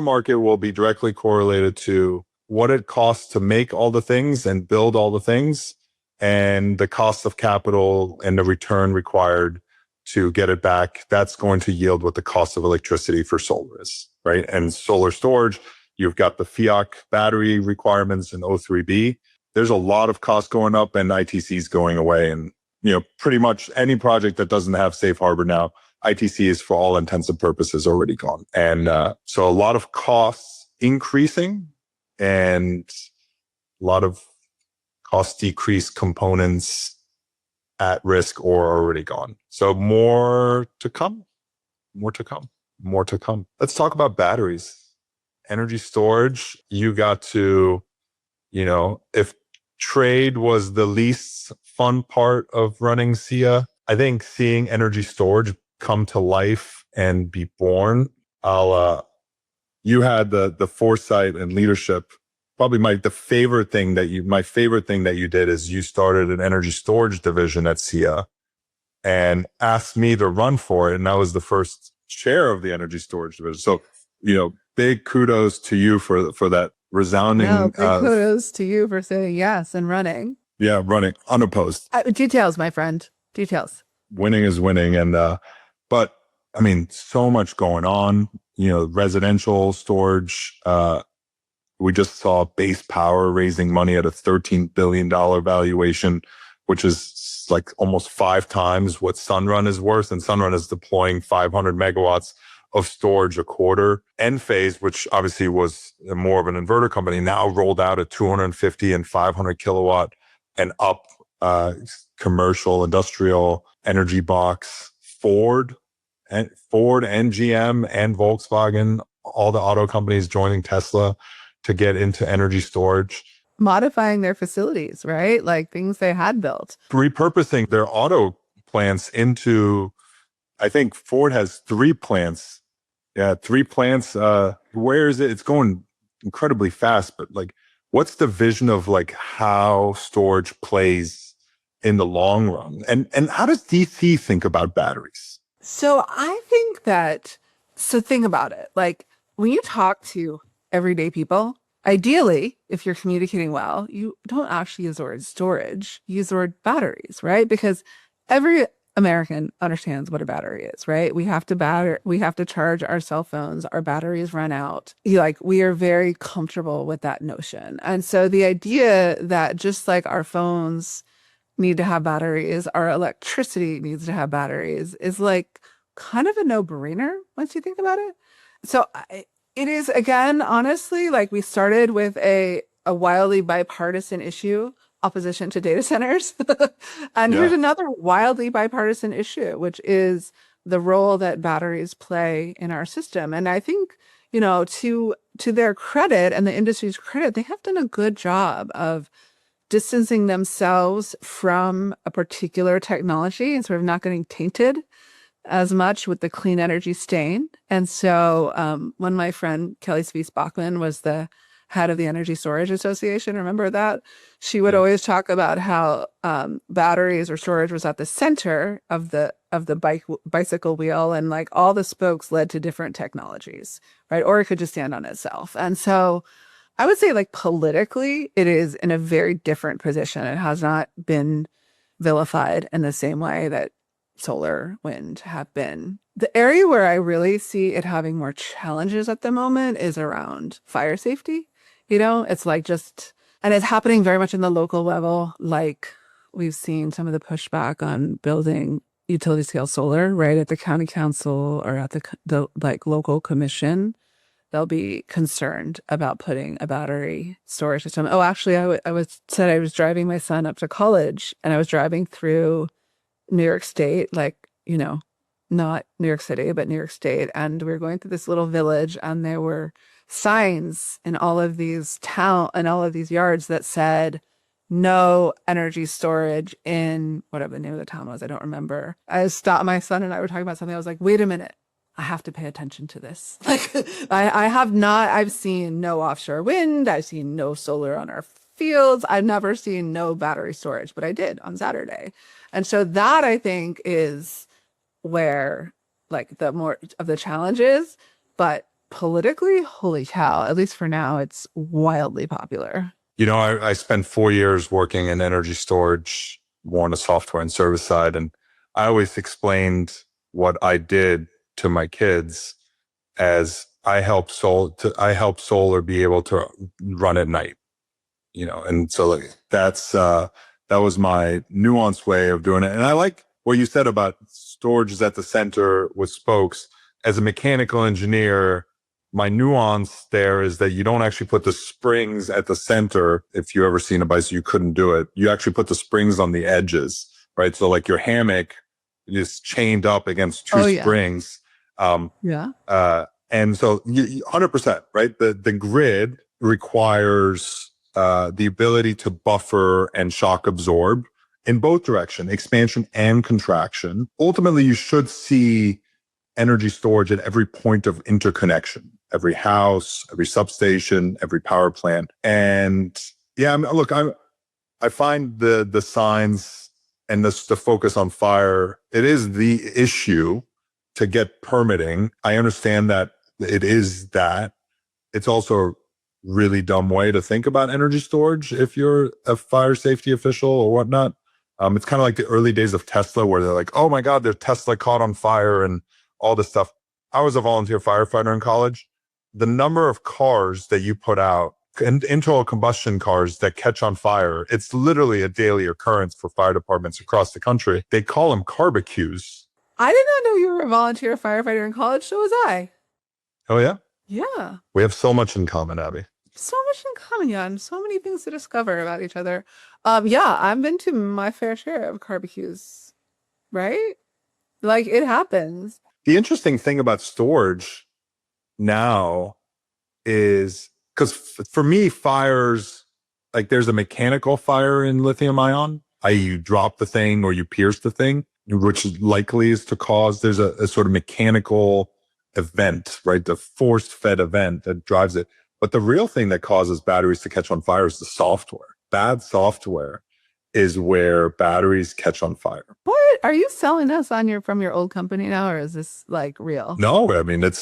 market will be directly correlated to what it costs to make all the things and build all the things, and the cost of capital and the return required to get it back. That's going to yield what the cost of electricity for solar is, right? And solar storage, you've got the FIAC battery requirements in O3B. There's a lot of costs going up and ITCs going away. And, pretty much any project that doesn't have safe harbor now, ITC is for all intents and purposes already gone. And so a lot of costs increasing and a lot of cost decrease components at risk or already gone. So more to come. Let's talk about batteries. Energy storage, you got to, if trade was the least fun part of running SIA, I think seeing energy storage come to life and be born, you had the foresight and leadership. Probably my favorite thing that you did is you started an energy storage division at SIA and asked me to run for it. And I was the first chair of the energy storage division. So, big kudos to you for that resounding. No, big kudos to you for saying yes and running. Yeah, running unopposed. Details, my friend. Details. Winning is winning. And, but I mean, so much going on, residential storage. We just saw Base Power raising money at a $13 billion valuation, which is like almost 5 times what Sunrun is worth. And Sunrun is deploying 500 megawatts of storage a quarter. Enphase, which obviously was more of an inverter company, now rolled out a 250 and 500 kilowatt and up commercial industrial energy box. Ford and GM and Volkswagen, all the auto companies joining Tesla to get into energy storage. Modifying their facilities, right? Like things they had built. Repurposing their auto plants into, I think Ford has 3 plants. Yeah, 3 plants. Where is it? It's going incredibly fast, but like, what's the vision of like how storage plays in the long run? And how does DC think about batteries? So I think think about it. Like when you talk to everyday people, ideally, if you're communicating well, you don't actually use the word storage, you use the word batteries, right? Because every American understands what a battery is, right? We have to charge our cell phones, our batteries run out. We are very comfortable with that notion. And so the idea that just like our phones need to have batteries, our electricity needs to have batteries is like kind of a no-brainer once you think about it. So it is, again, honestly, like we started with a wildly bipartisan issue, opposition to data centers. And here's another wildly bipartisan issue, which is the role that batteries play in our system. And I think, to their credit and the industry's credit, they have done a good job of distancing themselves from a particular technology and sort of not getting tainted as much with the clean energy stain. And so when my friend Kelly Spies-Bachman was the head of the Energy Storage Association, remember that? She would always talk about how batteries or storage was at the center of the bicycle wheel, and like all the spokes led to different technologies, right? Or it could just stand on itself. And so I would say like politically, it is in a very different position. It has not been vilified in the same way that solar, wind have been. The area where I really see it having more challenges at the moment is around fire safety. It's like and it's happening very much in the local level. Like we've seen some of the pushback on building utility scale solar, right? At the county council or at the local commission, they'll be concerned about putting a battery storage system. Oh, actually, I was driving my son up to college, and I was driving through New York State, not New York City, but New York State. And we were going through this little village, and there were signs in all of these yards that said, no energy storage in whatever the name of the town was. I don't remember. I stopped, my son and I were talking about something. I was like, wait a minute. I have to pay attention to this. Like, I have not, I've seen no offshore wind. I've seen no solar on our fields. I've never seen no battery storage, but I did on Saturday. And so that I think is where like the more of the challenge is. But politically, holy cow, at least for now, it's wildly popular. You know, I spent 4 years working in energy storage, more on the software and service side. And I always explained what I did to my kids as I help solar be able to run at night, you know, and so like that was my nuanced way of doing it. And I like what you said about storage is at the center with spokes. As a mechanical engineer, my nuance there is that you don't actually put the springs at the center. If you ever seen a bicycle, you couldn't do it. You actually put the springs on the edges, right? So like your hammock is chained up against two springs. Yeah. And so 100%, right? The grid requires the ability to buffer and shock absorb in both direction, expansion and contraction. Ultimately, you should see energy storage at every point of interconnection, every house, every substation, every power plant. And yeah, look, I find the signs and the focus on fire, it is the issue to get permitting. I understand that it is that. It's also a really dumb way to think about energy storage if you're a fire safety official or whatnot. It's kind of like the early days of Tesla where they're like, oh my God, their Tesla caught on fire and all this stuff. I was a volunteer firefighter in college. The number of cars that you put out, internal combustion cars that catch on fire, it's literally a daily occurrence for fire departments across the country. They call them barbecues. I did not know you were a volunteer firefighter in college. So was I. Oh, yeah? Yeah. We have so much in common, Abby. So much in common, Jan. So many things to discover about each other. Yeah, I've been to my fair share of barbecues, right? Like it happens. The interesting thing about storage now is because for me, fires, like there's a mechanical fire in lithium ion, i.e. you drop the thing or you pierce the thing, which likely is to cause, there's a sort of mechanical event, right? The force fed event that drives it. But the real thing that causes batteries to catch on fire is the software. Bad software is where batteries catch on fire. What are you selling us on from your old company now, or is this like real? No, I mean it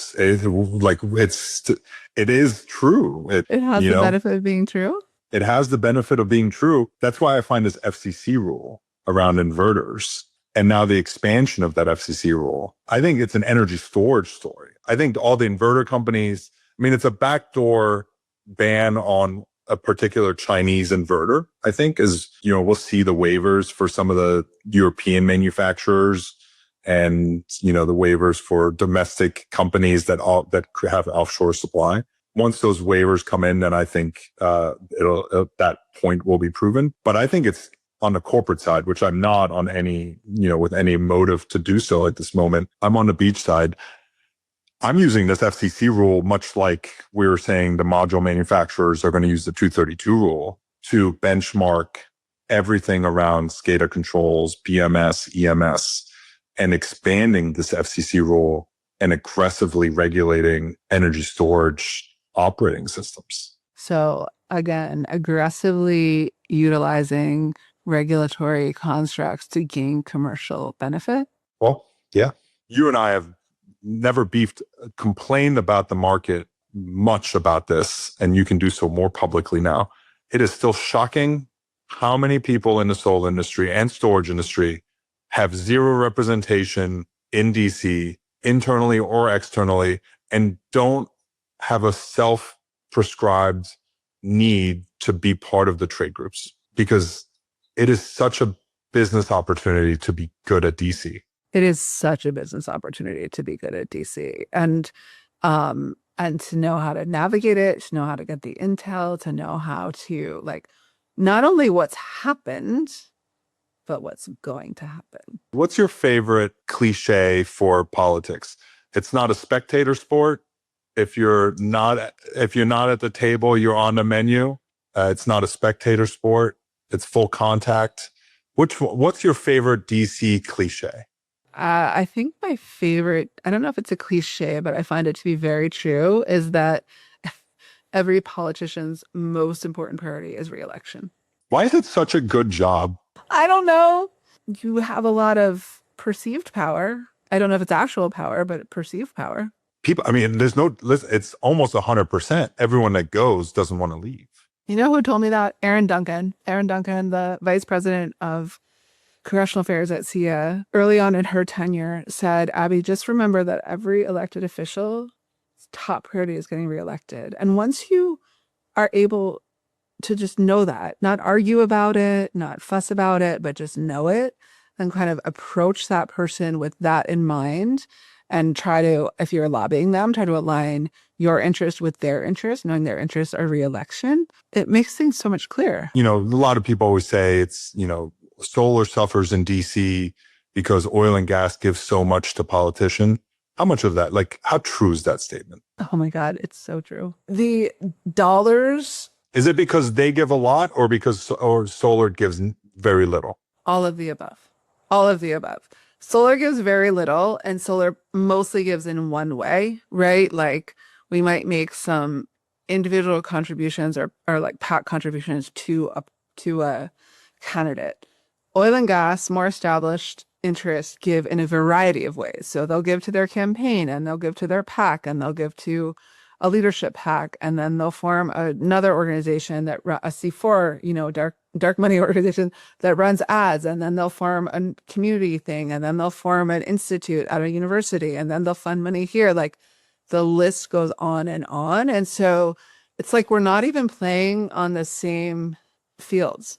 is true. It has the benefit of being true. It has the benefit of being true. That's why I find this FCC rule around inverters and now the expansion of that FCC rule. I think it's an energy storage story. I think all the inverter companies, I mean, it's a backdoor ban on a particular Chinese inverter, I think is, you know, we'll see the waivers for some of the European manufacturers and, you know, the waivers for domestic companies that have offshore supply. Once those waivers come in, then I think that point will be proven. But I think it's on the corporate side, which I'm not on any, you know, with any motive to do so at this moment. I'm on the beach side. I'm using this FCC rule, much like we were saying the module manufacturers are going to use the 232 rule to benchmark everything around SCADA controls, BMS, EMS, and expanding this FCC rule and aggressively regulating energy storage operating systems. So again, aggressively utilizing regulatory constructs to gain commercial benefit. Well, yeah. You and I have never complained about the market much about this, and you can do so more publicly now. It is still shocking how many people in the solar industry and storage industry have zero representation in DC, internally or externally, and don't have a self-prescribed need to be part of the trade groups, because it is such a business opportunity to be good at DC. It is such a business opportunity to be good at DC and to know how to navigate it, to know how to get the intel, to know how to like not only what's happened, but what's going to happen. What's your favorite cliche for politics? It's not a spectator sport. If you're not at the table, you're on the menu. It's not a spectator sport. It's full contact. What's your favorite DC cliche? I think my favorite, I don't know if it's a cliche, but I find it to be very true, is that every politician's most important priority is reelection. Why is it such a good job? I don't know. You have a lot of perceived power. I don't know if it's actual power, but perceived power. People, I mean, it's almost 100%. Everyone that goes doesn't want to leave. You know who told me that? Erin Duncan. Erin Duncan, the vice president of congressional affairs at SIA, early on in her tenure, said, Abby, just remember that every elected official's top priority is getting reelected. And once you are able to just know that, not argue about it, not fuss about it, but just know it, and kind of approach that person with that in mind, and try to, if you're lobbying them, try to align your interest with their interest, knowing their interests are reelection. It makes things so much clearer. A lot of people always say it's, solar suffers in DC because oil and gas gives so much to politicians. How much of that, how true is that statement? Oh my God, it's so true. The dollars. Is it because they give a lot or because solar gives very little? All of the above. All of the above. Solar gives very little, and solar mostly gives in one way, right? Like we might make some individual contributions or like PAC contributions to a candidate. Oil and gas, more established interests give in a variety of ways. So they'll give to their campaign, and they'll give to their PAC, and they'll give to a leadership PAC, and then they'll form another organization that a C4, dark money organization that runs ads, and then they'll form a community thing, and then they'll form an institute at a university, and then they'll fund money here. Like the list goes on. And so it's like we're not even playing on the same fields,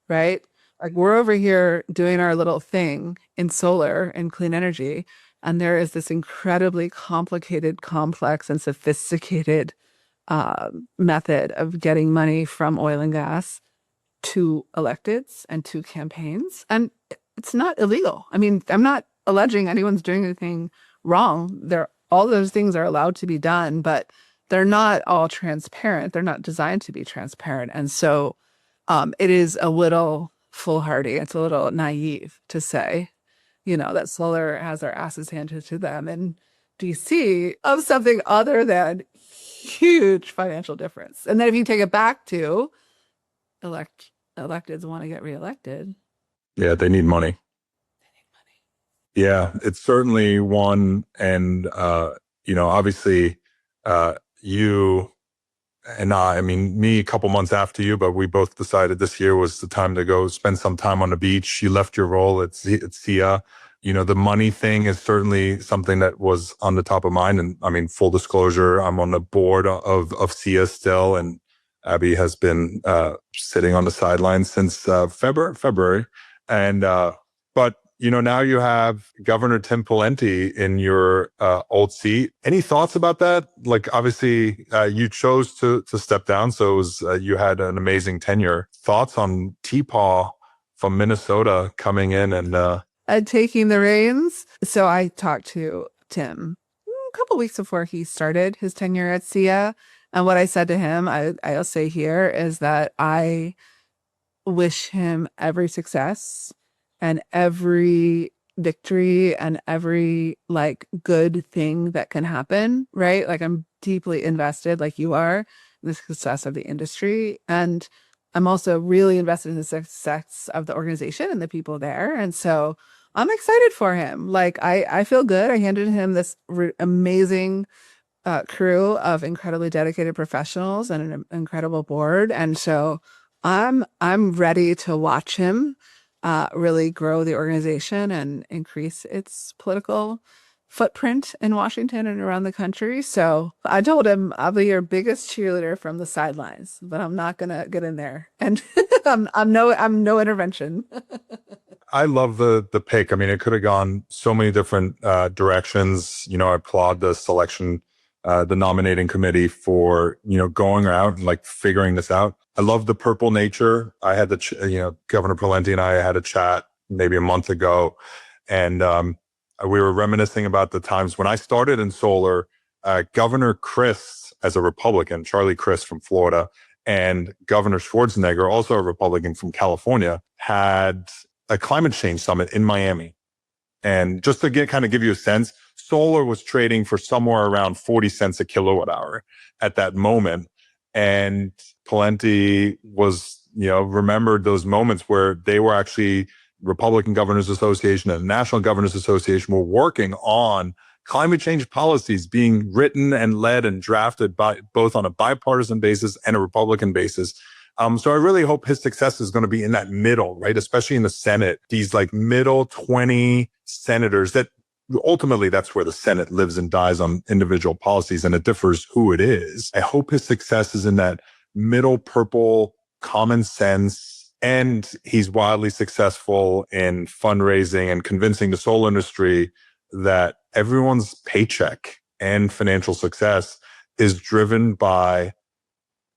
right? Like we're over here doing our little thing in solar and clean energy, and there is this incredibly complicated, complex, and sophisticated method of getting money from oil and gas to electeds and to campaigns. And it's not illegal. I mean, I'm not alleging anyone's doing anything wrong. All those things are allowed to be done, but they're not all transparent. They're not designed to be transparent. And so it is a little foolhardy. It's a little naive to say, that solar has our asses handed to them in DC of something other than huge financial difference. And then if you take it back to electeds want to get reelected. Yeah, they need money. Yeah, it's certainly one. And, obviously, you and me a couple months after you, but we both decided this year was the time to go spend some time on the beach. You left your role at SIA. The money thing is certainly something that was on the top of mind. And full disclosure, I'm on the board of SIA still. And Abby has been sitting on the sidelines since February. And, but now you have Governor Tim Pawlenty in your old seat. Any thoughts about that? Like, obviously, you chose to step down, so it was you had an amazing tenure. Thoughts on T-Paw from Minnesota coming in and taking the reins? So I talked to Tim a couple weeks before he started his tenure at SIA, and what I said to him, I'll say here, is that I wish him every success and every victory and every good thing that can happen, right? Like I'm deeply invested, like you are, in the success of the industry. And I'm also really invested in the success of the organization and the people there. And so I'm excited for him. Like I feel good. I handed him this amazing crew of incredibly dedicated professionals and an incredible board. And so I'm ready to watch him really grow the organization and increase its political footprint in Washington and around the country. So I told him I'll be your biggest cheerleader from the sidelines, but I'm not gonna get in there, and I'm no intervention. I love the pick. It could have gone so many different directions. I applaud the selection, the nominating committee for going out and figuring this out. I love the purple nature. I had Governor Pawlenty and I had a chat maybe a month ago, and we were reminiscing about the times when I started in solar. Governor Chris, as a Republican, Charlie Crist from Florida, And Governor Schwarzenegger, also a Republican from California, had a climate change summit in Miami. And just to kind of give you a sense, solar was trading for somewhere around 40 cents a kilowatt hour at that moment. And Pawlenty was, remembered those moments where they were actually Republican Governors Association and the National Governors Association were working on climate change policies being written and led and drafted by both on a bipartisan basis and a Republican basis. So I really hope his success is going to be in that middle, right? Especially in the Senate, these like middle 20 senators that ultimately that's where the Senate lives and dies on individual policies, and it differs who it is. I hope his success is in that middle purple common sense, and he's wildly successful in fundraising and convincing the solar industry that everyone's paycheck and financial success is driven by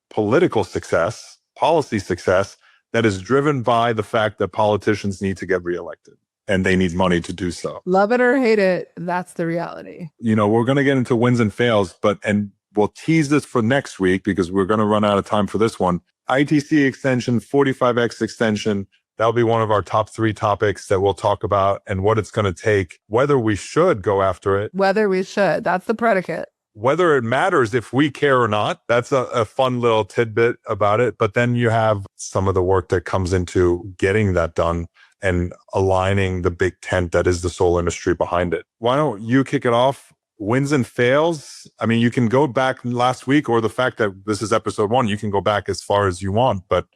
political success, policy success that is driven by the fact that politicians need to get reelected and they need money to do so. Love it or hate it, that's the reality. We're going to get into wins and fails, and we'll tease this for next week because we're going to run out of time for this one. ITC extension, 45X extension, that'll be one of our top 3 topics that we'll talk about and what it's going to take, whether we should go after it. Whether we should, that's the predicate. Whether it matters if we care or not, that's a fun little tidbit about it. But then you have some of the work that comes into getting that done and aligning the big tent that is the solar industry behind it. Why don't you kick it off? Wins and fails. I mean, you can go back last week, or the fact that this is episode 1, you can go back as far as you want, but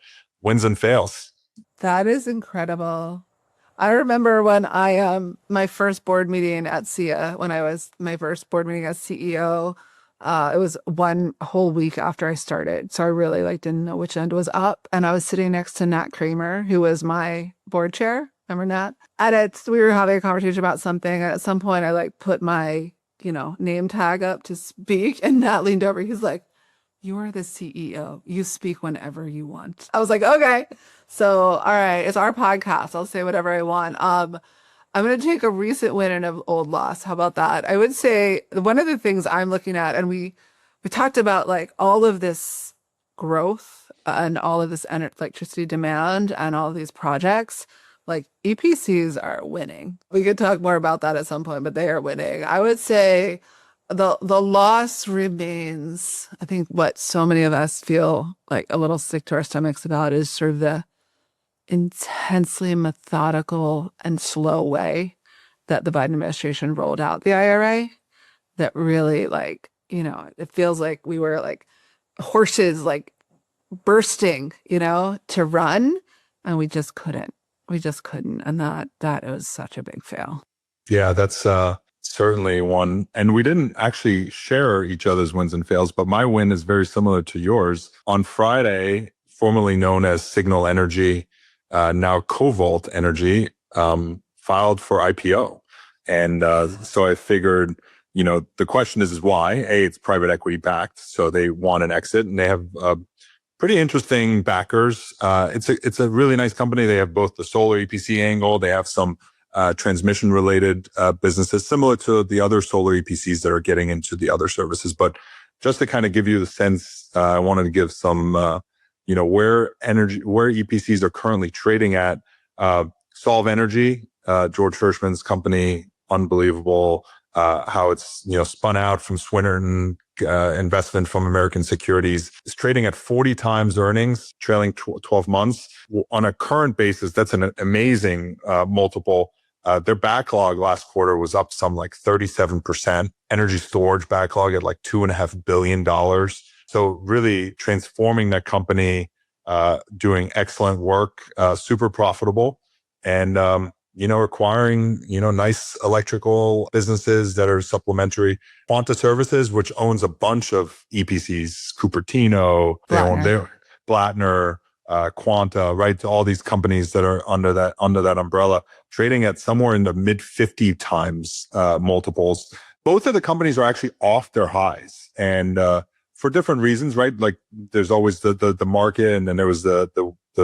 wins and fails. That is incredible. I remember when my first board meeting at SIA, when I was my first board meeting as CEO, it was one whole week after I started. So I really didn't know which end was up. And I was sitting next to Nat Kramer, who was my board chair. Remember Nat? And we were having a conversation about something. And at some point I put my, name tag up to speak. And Nat leaned over. He's like, "You are the CEO. You speak whenever you want." I was like, okay. So, all right, it's our podcast. I'll say whatever I want. I'm going to take a recent win and an old loss. How about that? I would say one of the things I'm looking at, and we talked about all of this growth and all of this electricity demand and all of these projects, EPCs are winning. We could talk more about that at some point, but they are winning. I would say the loss remains, I think what so many of us feel a little sick to our stomachs about is sort of the intensely methodical and slow way that the Biden administration rolled out the IRA, that really it feels like we were horses bursting, to run, and we just couldn't. And that was such a big fail. Yeah, that's certainly one. And we didn't actually share each other's wins and fails, but my win is very similar to yours. On Friday, formerly known as Signal Energy, now Cobalt Energy, filed for IPO. And so I figured, the question is why? It's private equity backed, so they want an exit, and they have pretty interesting backers. It's a really nice company. They have both the solar EPC angle. They have some transmission related businesses similar to the other solar EPCs that are getting into the other services. But just to kind of give you the sense, I wanted to give some, where EPCs are currently trading at. Solve Energy, George Hirschman's company, unbelievable. How it's, spun out from Swinnerton investment from American Securities. It's trading at 40 times earnings, trailing 12 months. On a current basis, that's an amazing multiple. Their backlog last quarter was up some 37%. Energy storage backlog at $2.5 billion. So really transforming that company, doing excellent work, super profitable, and acquiring, nice electrical businesses that are supplementary. Quanta Services, which owns a bunch of EPCs, Cupertino, they own their Blattner, Quanta, right? All these companies that are under that umbrella, trading at somewhere in the mid 50 times multiples. Both of the companies are actually off their highs, and for different reasons, right? There's always the market, and then there was the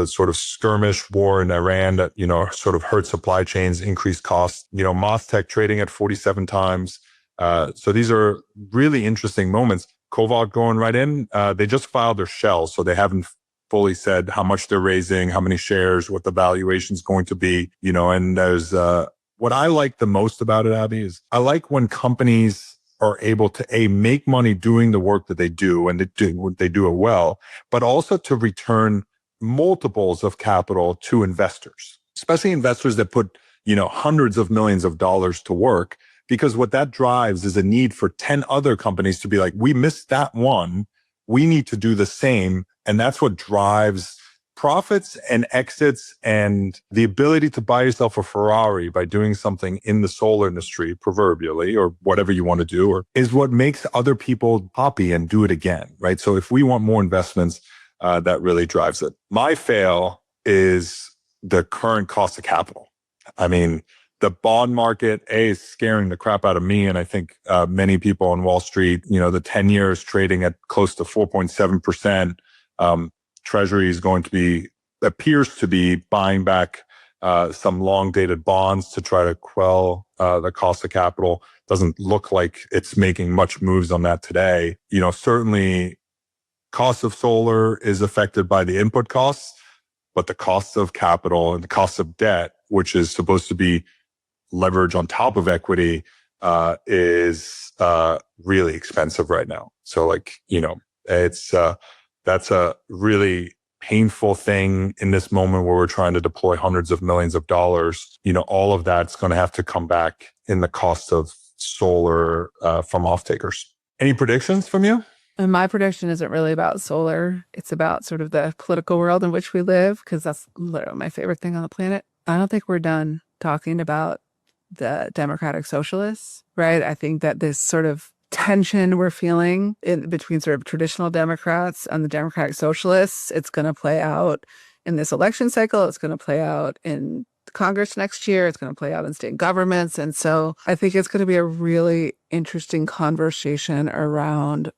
sort of skirmish war in Iran that, sort of hurt supply chains, increased costs. MasTec trading at 47 times, So these are really interesting moments. Cobalt going right in. They just filed their shell, so they haven't fully said how much they're raising, how many shares, what the valuation is going to be, and there's, what I like the most about it, Abby, is I like when companies are able to make money doing the work that they do, and they do it well, but also to return multiples of capital to investors, especially investors that put, hundreds of millions of dollars to work, because what that drives is a need for 10 other companies to be like, we missed that one. We need to do the same. And that's what drives profits and exits, and the ability to buy yourself a Ferrari by doing something in the solar industry, proverbially, or whatever you want to do, or is what makes other people copy and do it again, right? So if we want more investments, that really drives it. My fail is the current cost of capital. I mean, the bond market, is scaring the crap out of me. And I think many people on Wall Street, the 10 years trading at close to 4.7%. Treasury is appears to be buying back some long dated bonds to try to quell the cost of capital. Doesn't look like it's making much moves on that today. Certainly cost of solar is affected by the input costs, but the cost of capital and the cost of debt, which is supposed to be leverage on top of equity, is really expensive right now. So it's that's a really painful thing in this moment where we're trying to deploy hundreds of millions of dollars. All of that's going to have to come back in the cost of solar from off-takers. Any predictions from you? And my prediction isn't really about solar. It's about sort of the political world in which we live, because that's literally my favorite thing on the planet. I don't think we're done talking about the democratic socialists, right? I think that this sort of tension we're feeling between sort of traditional Democrats and the democratic socialists, it's going to play out in this election cycle. It's going to play out in Congress next year. It's going to play out in state governments. And so I think it's going to be a really interesting conversation around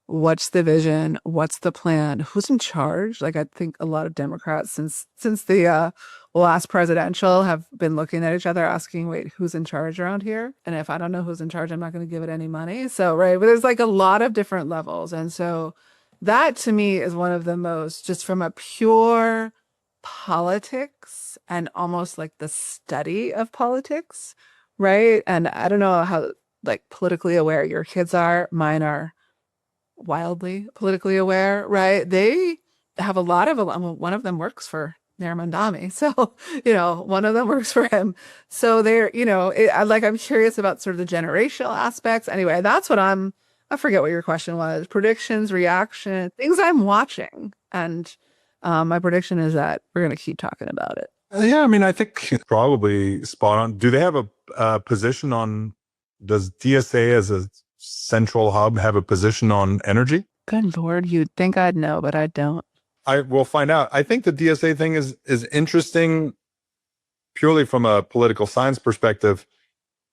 what's the vision? What's the plan? Who's in charge? I think a lot of Democrats since the last presidential have been looking at each other asking, wait, who's in charge around here? And if I don't know who's in charge, I'm not going to give it any money. So, right. But there's a lot of different levels. And so that to me is one of the most, just from a pure politics and almost the study of politics, right? And I don't know how politically aware your kids are. Mine are wildly politically aware, right? They have a lot of one of them works for Mayor Mondami. So, one of them works for him. So they're, I'm curious about sort of the generational aspects. Anyway, that's what I forget what your question was. Predictions, reaction, things I'm watching. And my prediction is that we're going to keep talking about it. Yeah, I mean, I think it's probably spot on. Do they have a position on, does DSA as a central hub have a position on energy? Good Lord, you'd think I'd know, but I don't. I will find out. I think the DSA thing is interesting purely from a political science perspective,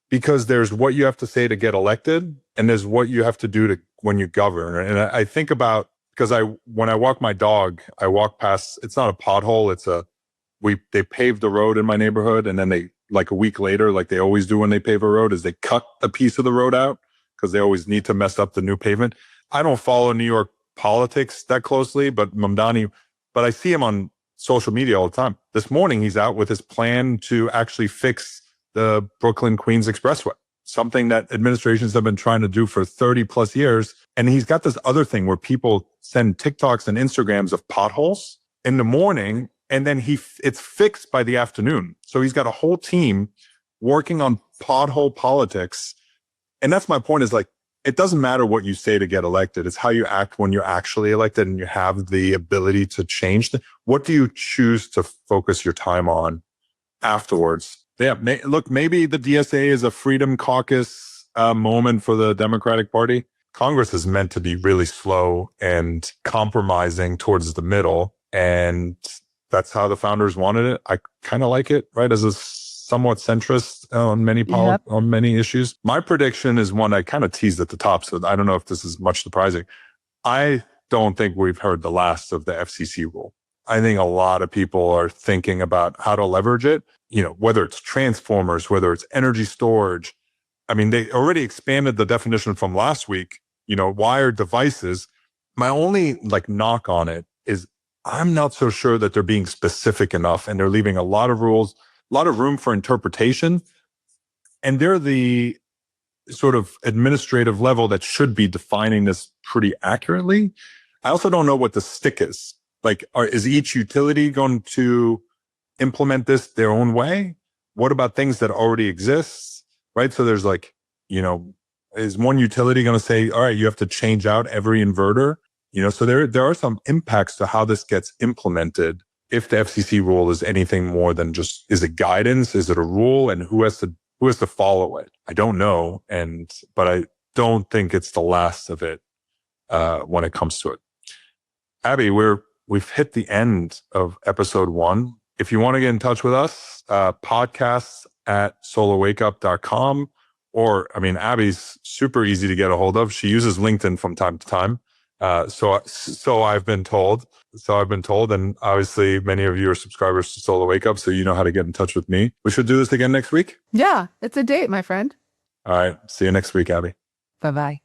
because there's what you have to say to get elected and there's what you have to do when you govern. And I think about, because when I walk my dog, I walk past, it's not a pothole, they paved the road in my neighborhood, and then they, a week later, they always do when they pave a road, is they cut a piece of the road out because they always need to mess up the new pavement. I don't follow New York politics that closely, but I see him on social media all the time. This morning, he's out with his plan to actually fix the Brooklyn-Queens Expressway, something that administrations have been trying to do for 30 plus years. And he's got this other thing where people send TikToks and Instagrams of potholes in the morning, and then it's fixed by the afternoon. So he's got a whole team working on pothole politics. And that's my point, is it doesn't matter what you say to get elected. It's how you act when you're actually elected and you have the ability to change. What do you choose to focus your time on afterwards? Yeah, look, maybe the DSA is a Freedom Caucus moment for the Democratic Party. Congress is meant to be really slow and compromising towards the middle. And that's how the founders wanted it. I kind of like it, right? As a somewhat centrist on many issues. My prediction is one I kind of teased at the top, so I don't know if this is much surprising. I don't think we've heard the last of the FCC rule. I think a lot of people are thinking about how to leverage it, whether it's transformers, whether it's energy storage. I mean, they already expanded the definition from last week, wired devices. My only like knock on it is I'm not so sure that they're being specific enough, and they're leaving a lot of rules, a lot of room for interpretation. And they're the sort of administrative level that should be defining this pretty accurately. I also don't know what the stick is. Like, is each utility going to implement this their own way? What about things that already exist? Right. So there's like, is one utility going to say, all right, you have to change out every inverter? So there are some impacts to how this gets implemented. If the FCC rule is anything more than just, is it guidance? Is it a rule? And who has to follow it? I don't know. But I don't think it's the last of it, when it comes to it. Abby, we've hit the end of episode 1. If you want to get in touch with us, podcasts at solarwakeup.com, or, Abby's super easy to get a hold of. She uses LinkedIn from time to time. So I've been told. And obviously many of you are subscribers to Solar Wake Up, so you know how to get in touch with me. We should do this again next week. Yeah, it's a date, my friend. All right. See you next week, Abby. Bye-bye.